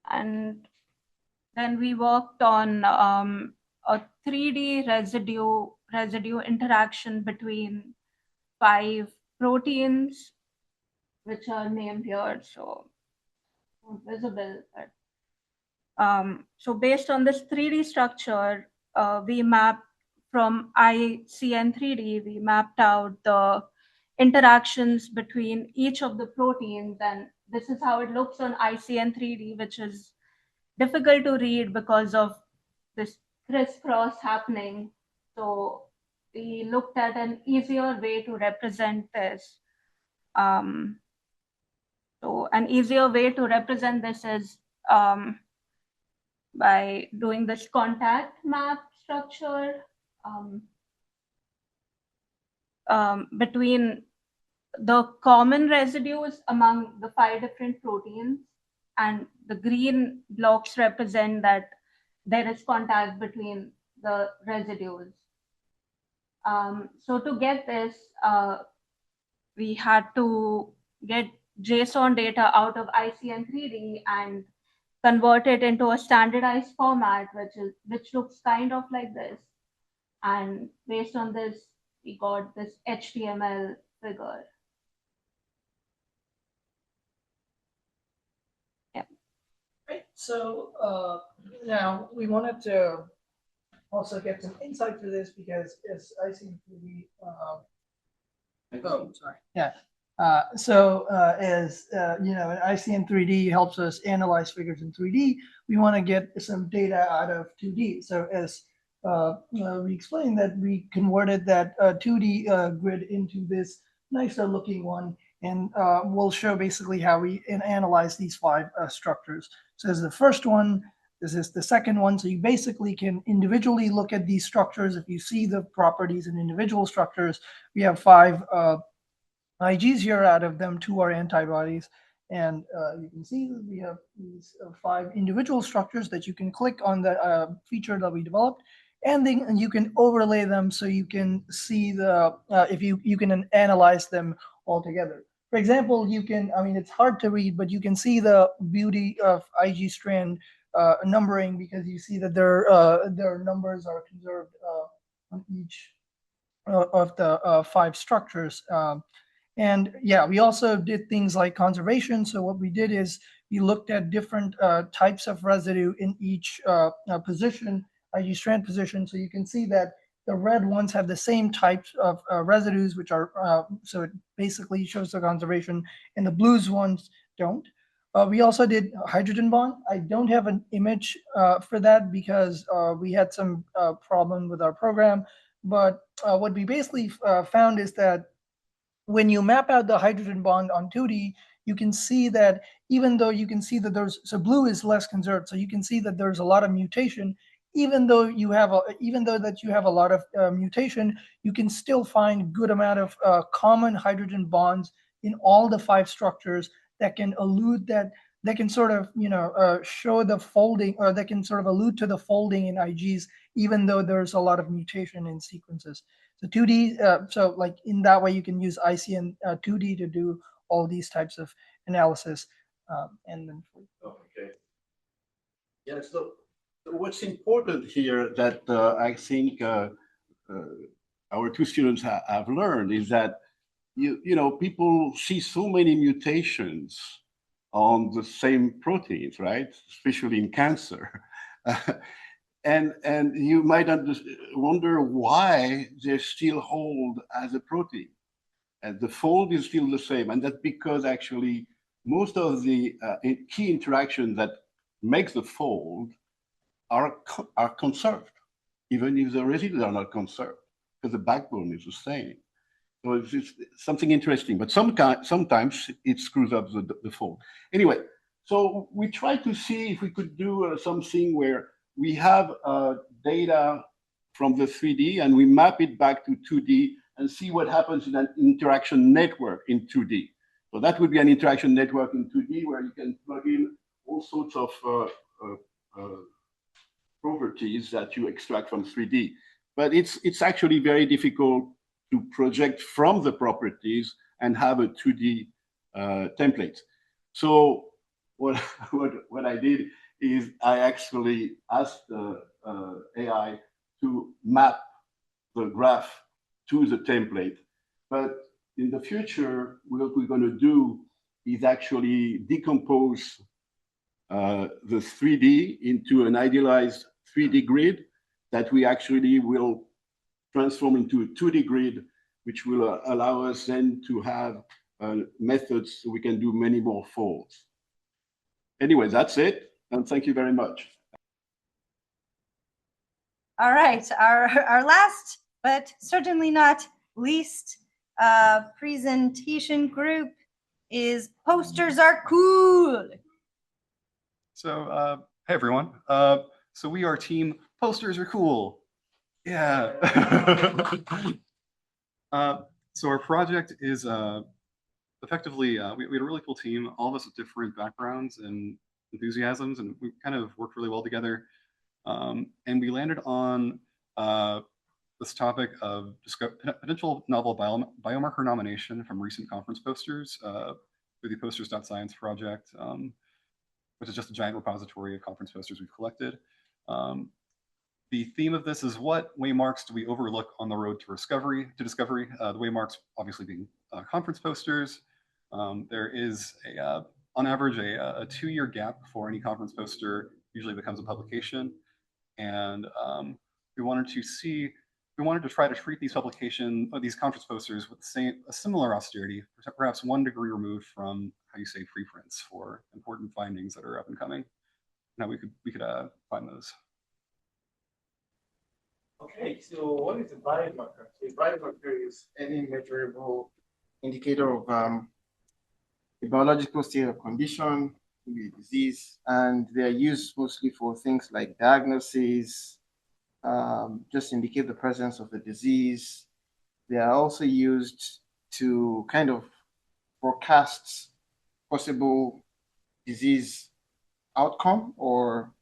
And then we worked on a 3D residue interaction between 5 proteins, which are named here, so not visible. But, so based on this 3D structure, we mapped from ICN3D, we mapped out the interactions between each of the proteins, and this is how it looks on ICN3D, which is difficult to read because of this crisscross happening. So we looked at an easier way to represent this. So an easier way to represent this is by doing this contact map structure between the common residues among the 5 different proteins, and the green blocks represent that there is contact between the residues. So to get this, we had to get JSON data out of ICN3D and convert it into a standardized format, which looks kind of like this. And based on this, we got this HTML figure. Right. So now we wanted to also get some insight for this because as ICN3D, yeah. As you know, ICN3D helps us analyze figures in 3D. We want to get some data out of 2D. So as we explained that we converted that 2D grid into this nicer looking one, and we'll show basically how we analyze these 5 structures. So as the first one, this is the second one. So you basically can individually look at these structures. If you see the properties in individual structures, we have 5 IGs here. Out of them, 2 are antibodies. And you can see that we have these 5 individual structures that you can click on the feature that we developed. And then you can overlay them so you can see the, if you can analyze them all together. For example, you can, I mean, it's hard to read, but you can see the beauty of IG strand numbering because you see that their numbers are conserved on each of the 5 structures. And yeah, we also did things like conservation. So what we did is we looked at different types of residue in each position, IG strand position. So you can see that the red ones have the same types of residues, which are, so it basically shows the conservation, and the blues ones don't. We also did hydrogen bond. I don't have an image for that because we had some problem with our program. But what we basically found is that when you map out the hydrogen bond on 2D, you can see that even though you can see that there's, so blue is less conserved, so you can see that there's a lot of mutation. Even though you have a lot of mutation, you can still find good amount of common hydrogen bonds in all the 5 structures that can allude that can sort of show the folding, or that can sort of allude to the folding in IGs, even though there's a lot of mutation in sequences. So 2D, so like in that way, you can use ICN 2D to do all these types of analysis. And then okay. Yeah, so what's important here that I think our 2 students have learned is that people see so many mutations on the same proteins, right? Especially in cancer. And you might wonder why they still hold as a protein. And the fold is still the same. And that's because actually most of the key interactions that make the fold are conserved, even if the residues are not conserved, because the backbone is the same. So it's something interesting, but sometimes it screws up the fold. Anyway, so we tried to see if we could do something where we have data from the 3D and we map it back to 2D and see what happens in an interaction network in 2D. So that would be an interaction network in 2D where you can plug in all sorts of properties that you extract from 3D. But it's actually very difficult to project from the properties and have a 2D template. So what I did is I actually asked the AI to map the graph to the template. But in the future, what we're going to do is actually decompose the 3D into an idealized 3D grid that we actually will transform into a 2D grid, which will allow us then to have methods so we can do many more folds. Anyway, that's it. And thank you very much. All right, our last, but certainly not least presentation group is Posters Are Cool. So, hey everyone. So we are team Posters Are Cool. Yeah. So our project is effectively, we had a really cool team, all of us with different backgrounds and enthusiasms, and we kind of worked really well together. And we landed on this topic of potential novel biomarker nomination from recent conference posters through the Posters.Science project, which is just a giant repository of conference posters we've collected. The theme of this is what waymarks do we overlook on the road to discovery? The waymarks obviously being conference posters. There is on average a 2-year gap before any conference poster usually becomes a publication. And we wanted to try to treat these these conference posters with a similar austerity, perhaps 1 degree removed from how you say preprints for important findings that are up and coming. Now we could find those. Okay, so what is a biomarker? A biomarker is any measurable indicator of a biological state of condition, maybe a disease, and they are used mostly for things like diagnosis, just indicate the presence of the disease. They are also used to kind of forecast possible disease outcome or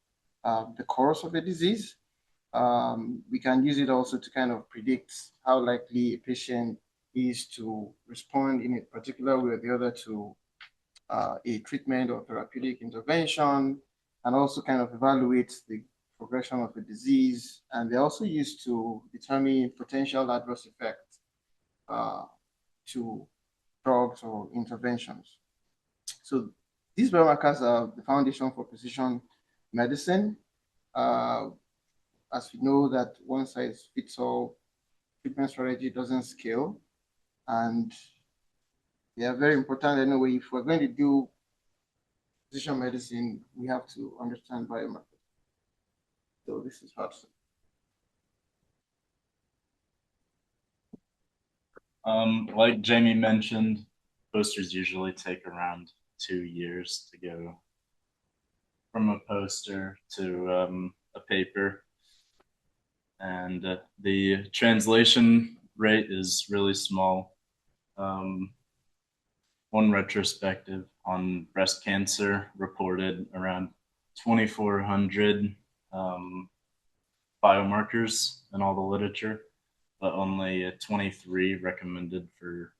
the course of a disease. We can use it also to kind of predict how likely a patient is to respond in a particular way or the other to a treatment or therapeutic intervention, and also kind of evaluate the progression of the disease. And they're also used to determine potential adverse effects to drugs or interventions. So these biomarkers are the foundation for precision medicine. As we know that one size fits all treatment strategy doesn't scale, and they are very important anyway. If we're going to do precision medicine, we have to understand biomarkers. So this is Hudson. Like Jamie mentioned, posters usually take around 2 years to go from a poster to a paper. And the translation rate is really small. One retrospective on breast cancer reported around 2,400 biomarkers in all the literature, but only 23 recommended for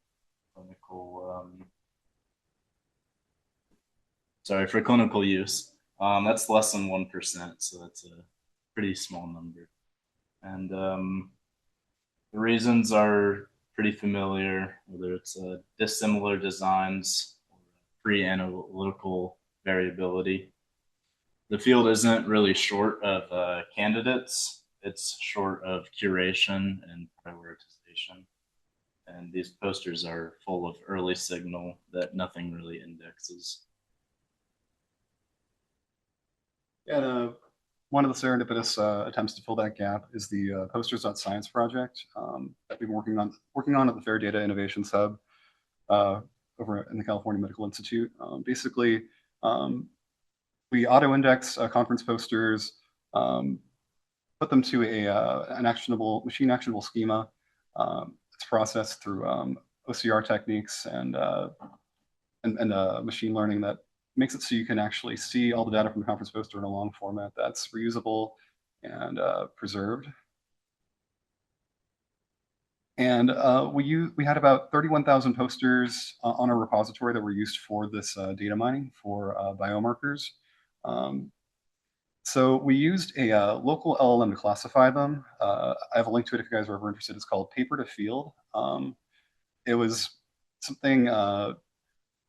clinical use. That's less than 1%, so that's a pretty small number. And the reasons are pretty familiar, whether it's dissimilar designs or pre-analytical variability. The field isn't really short of candidates. It's short of curation and prioritization. And these posters are full of early signal that nothing really indexes. Yeah, one of the serendipitous attempts to fill that gap is the Posters.Science project that we've been working on at the Fair Data Innovations Hub over in the California Medical Institute. Basically, we auto-index conference posters, put them to an machine actionable schema. It's processed through OCR techniques and machine learning that makes it so you can actually see all the data from the conference poster in a long format that's reusable and preserved. And we had about 31,000 posters on our repository that were used for this data mining for biomarkers. So we used a local LLM to classify them. I have a link to it if you guys are ever interested. It's called Paper to Field. It was something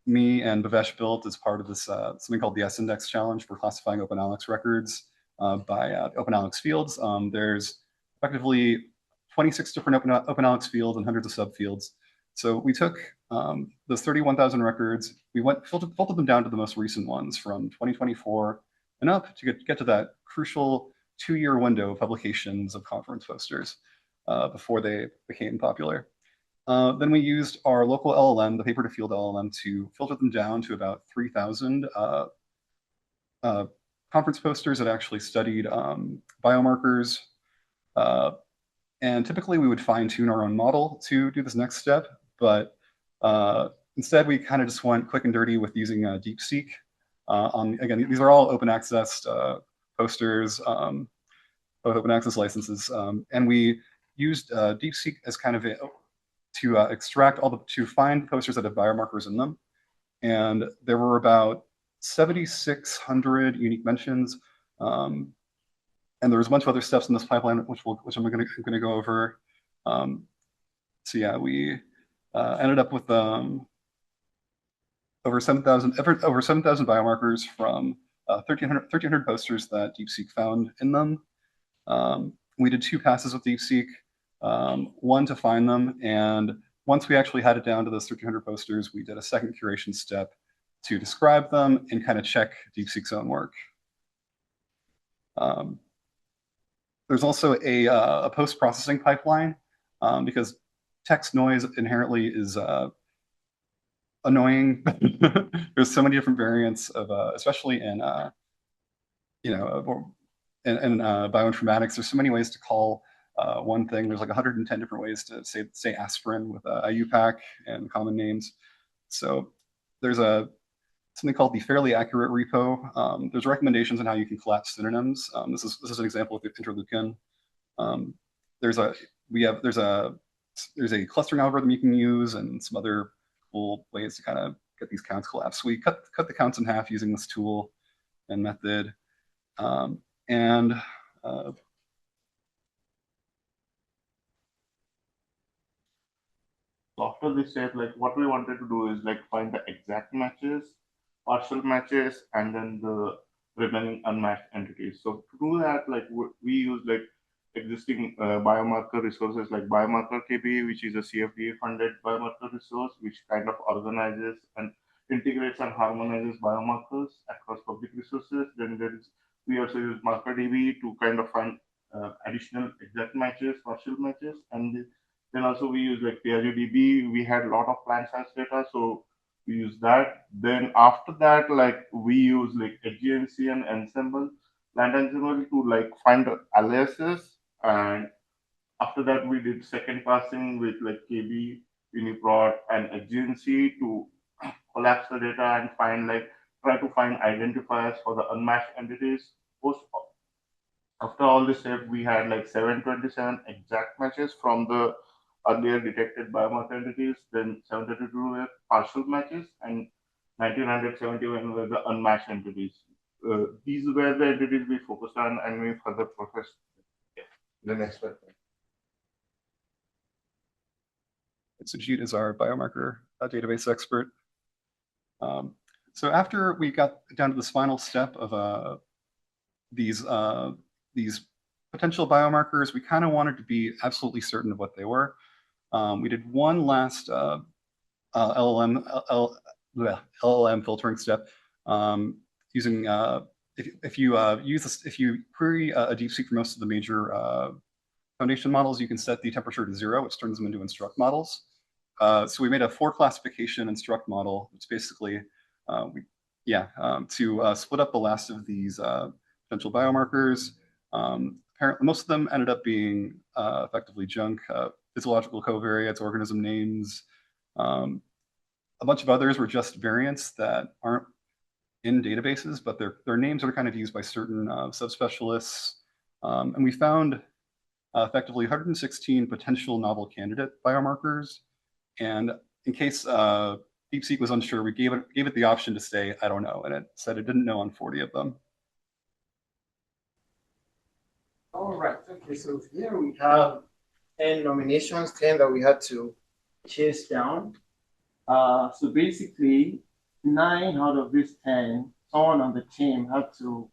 me and Bhavesh built as part of this something called the S-Index Challenge for classifying OpenAlex records by OpenAlex fields. There's effectively 26 different OpenAlex fields and hundreds of subfields. So we took those 31,000 records, we filtered them down to the most recent ones from 2024 and up to get to that crucial 2-year window of publications of conference posters before they became popular. Then we used our local LLM, the Paper to Field LLM, to filter them down to about 3,000 conference posters that actually studied biomarkers. And typically we would fine tune our own model to do this next step, but instead we kind of just went quick and dirty with using DeepSeek. Again, these are all open access posters, both open access licenses, and we used DeepSeek as kind of to extract to find posters that have biomarkers in them. And there were about 7,600 unique mentions. And there was a bunch of other steps in this pipeline, which I'm going to go over. So yeah, we ended up with over 7,000 biomarkers from 1,300 posters that DeepSeek found in them. we did 2 passes with DeepSeek, one to find them, and once we actually had it down to those 1,300 posters, we did a second curation step to describe them and kind of check DeepSeek's own work. There's also a post-processing pipeline because text noise inherently is annoying. There's so many different variants of, especially in bioinformatics. There's so many ways to call one thing. There's like 110 different ways to say aspirin with IUPAC and common names. So there's something called the Fairly Accurate repo. There's recommendations on how you can collapse synonyms. This is an example with interleukin. There's a clustering algorithm you can use and some other cool ways to kind of get these counts collapsed. So we cut the counts in half using this tool and method. So after this step, like what we wanted to do is like find the exact matches, partial matches, and then the remaining unmatched entities. So to do that, like we use like existing biomarker resources like Biomarker KB, which is a CFDA-funded biomarker resource, which kind of organizes and integrates and harmonizes biomarkers across public resources. Then we also use MarkerDB to kind of find additional exact matches, partial matches, and then also we use like PiageoDB. We had a lot of plant science data, so we use that. Then after that, like we use like HGNC and Ensemble, plant ensemble to like find the aliases. And after that, we did second passing with like KB, Uniprot, and HGNC to collapse the data and try to find identifiers for the unmatched entities. After all this step, we had like 727 exact matches from the earlier detected biomarker entities, then 732 were partial matches, and 1971 were the unmatched entities. These were the entities we focused on, and we further processed. The next one. Sujit is our biomarker database expert. So after we got down to this final step of these potential biomarkers, we kind of wanted to be absolutely certain of what they were. We did one last LLM filtering step using if you query a DeepSeek for most of the major foundation models, you can set the temperature to 0, which turns them into instruct models. So we made a 4-classification instruct model. It's basically to split up the last of these potential biomarkers. Apparently, most of them ended up being effectively junk. Physiological covariates, organism names. A bunch of others were just variants that aren't in databases, but their names are kind of used by certain subspecialists. And we found effectively 116 potential novel candidate biomarkers. And in case DeepSeek was unsure, we gave it the option to say, I don't know, and it said it didn't know on 40 of them. All right, okay, so here we have 10 nominations, 10 that we had to chase down. So basically, 9 out of these 10, someone on the team had to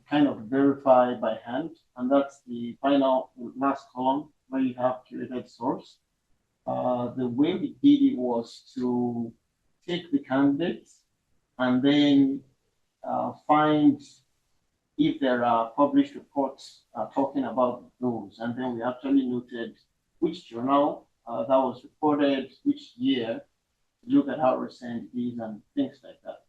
kind of verify by hand, and that's the final last column where you have curated source. The way we did it was to take the candidates and then find if there are published reports talking about those, and then we actually noted which journal that was reported, which year, look at how recent it is and things like that.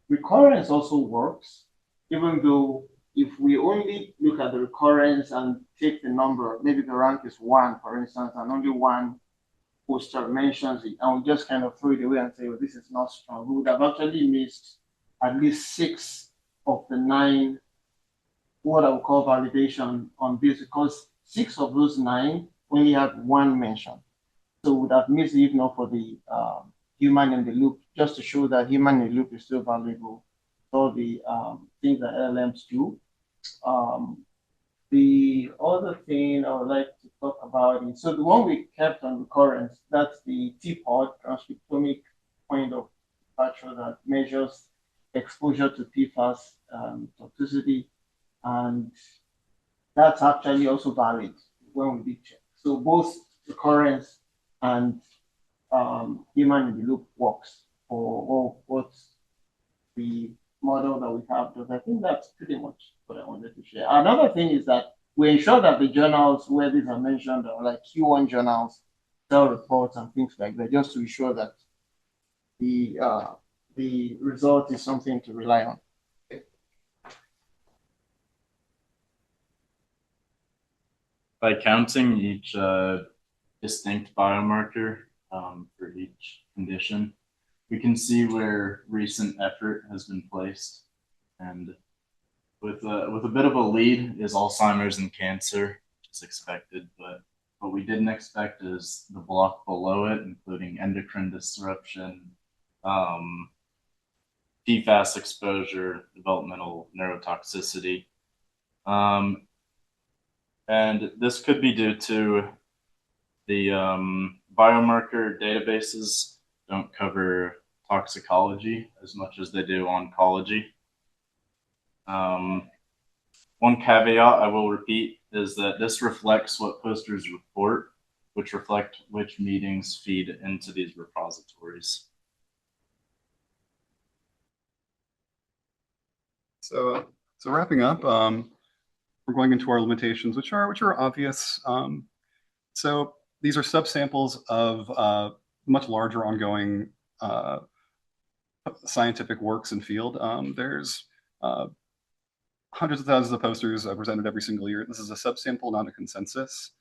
Recurrence also works, even though if we only look at the recurrence and take the number, maybe the rank is 1, for instance, and only 1 poster mentions it, and we just kind of throw it away and say, well, this is not strong. We would have actually missed at least 6 of the 9, what I would call validation on this, because 6 of those 9 only had 1 mention. So we would have missed it if not for the human in the loop, just to show that human in the loop is still valuable for the things that LLMs do. The other thing I would like to talk about is, so the one we kept on recurrence, that's the TPOD, transcriptomic point of departure, that measures exposure to PFAS toxicity. And that's actually also valid when we did check. So both recurrence and human in the loop works for both the model that we have. Because I think that's pretty much what I wanted to share. Another thing is that we ensure that the journals where these are mentioned are like Q1 journals, cell reports, and things like that, just to ensure that the result is something to rely on. By counting each distinct biomarker for each condition, we can see where recent effort has been placed. And with a bit of a lead is Alzheimer's and cancer, which is expected, but what we didn't expect is the block below it, including endocrine disruption, PFAS exposure, developmental neurotoxicity. And this could be due to the biomarker databases don't cover toxicology as much as they do oncology. One caveat I will repeat is that this reflects what posters report, which reflect which meetings feed into these repositories. So wrapping up, we're going into our limitations, which are obvious. So these are subsamples of much larger ongoing scientific works in field. There's hundreds of thousands of posters presented every single year. This is a subsample, not a consensus.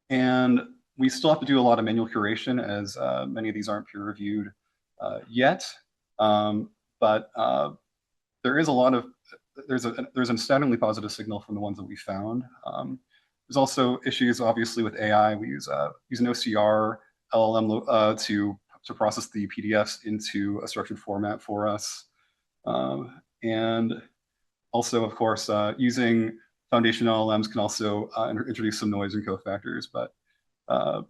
And we still have to do a lot of manual curation, as many of these aren't peer reviewed yet. But there is a lot of, there's an astoundingly positive signal from the ones that we found. There's also issues, obviously, with AI. We use an OCR LLM to process the PDFs into a structured format for us. And also, of course, using foundation LLMs can also introduce some noise and cofactors, but the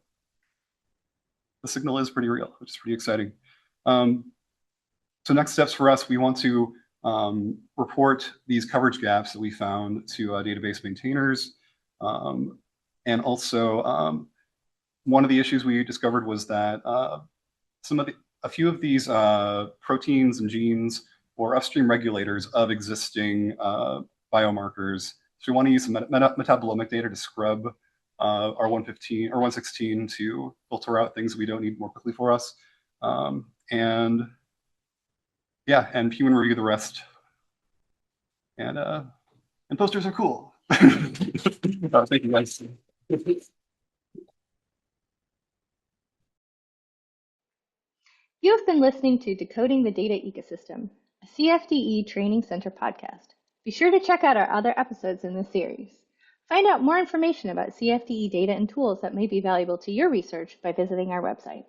signal is pretty real, which is pretty exciting. So next steps for us, we want to report these coverage gaps that we found to database maintainers. And also, one of the issues we discovered was that a few of these proteins and genes or upstream regulators of existing biomarkers. So we want to use some metabolomic data to scrub R115 or 116 to filter out things we don't need more quickly for us. And yeah, and human review the rest. And posters are cool. Thank you, guys. You have been listening to Decoding the Data Ecosystem, a CFDE Training Center podcast. Be sure to check out our other episodes in this series. Find out more information about CFDE data and tools that may be valuable to your research by visiting our website.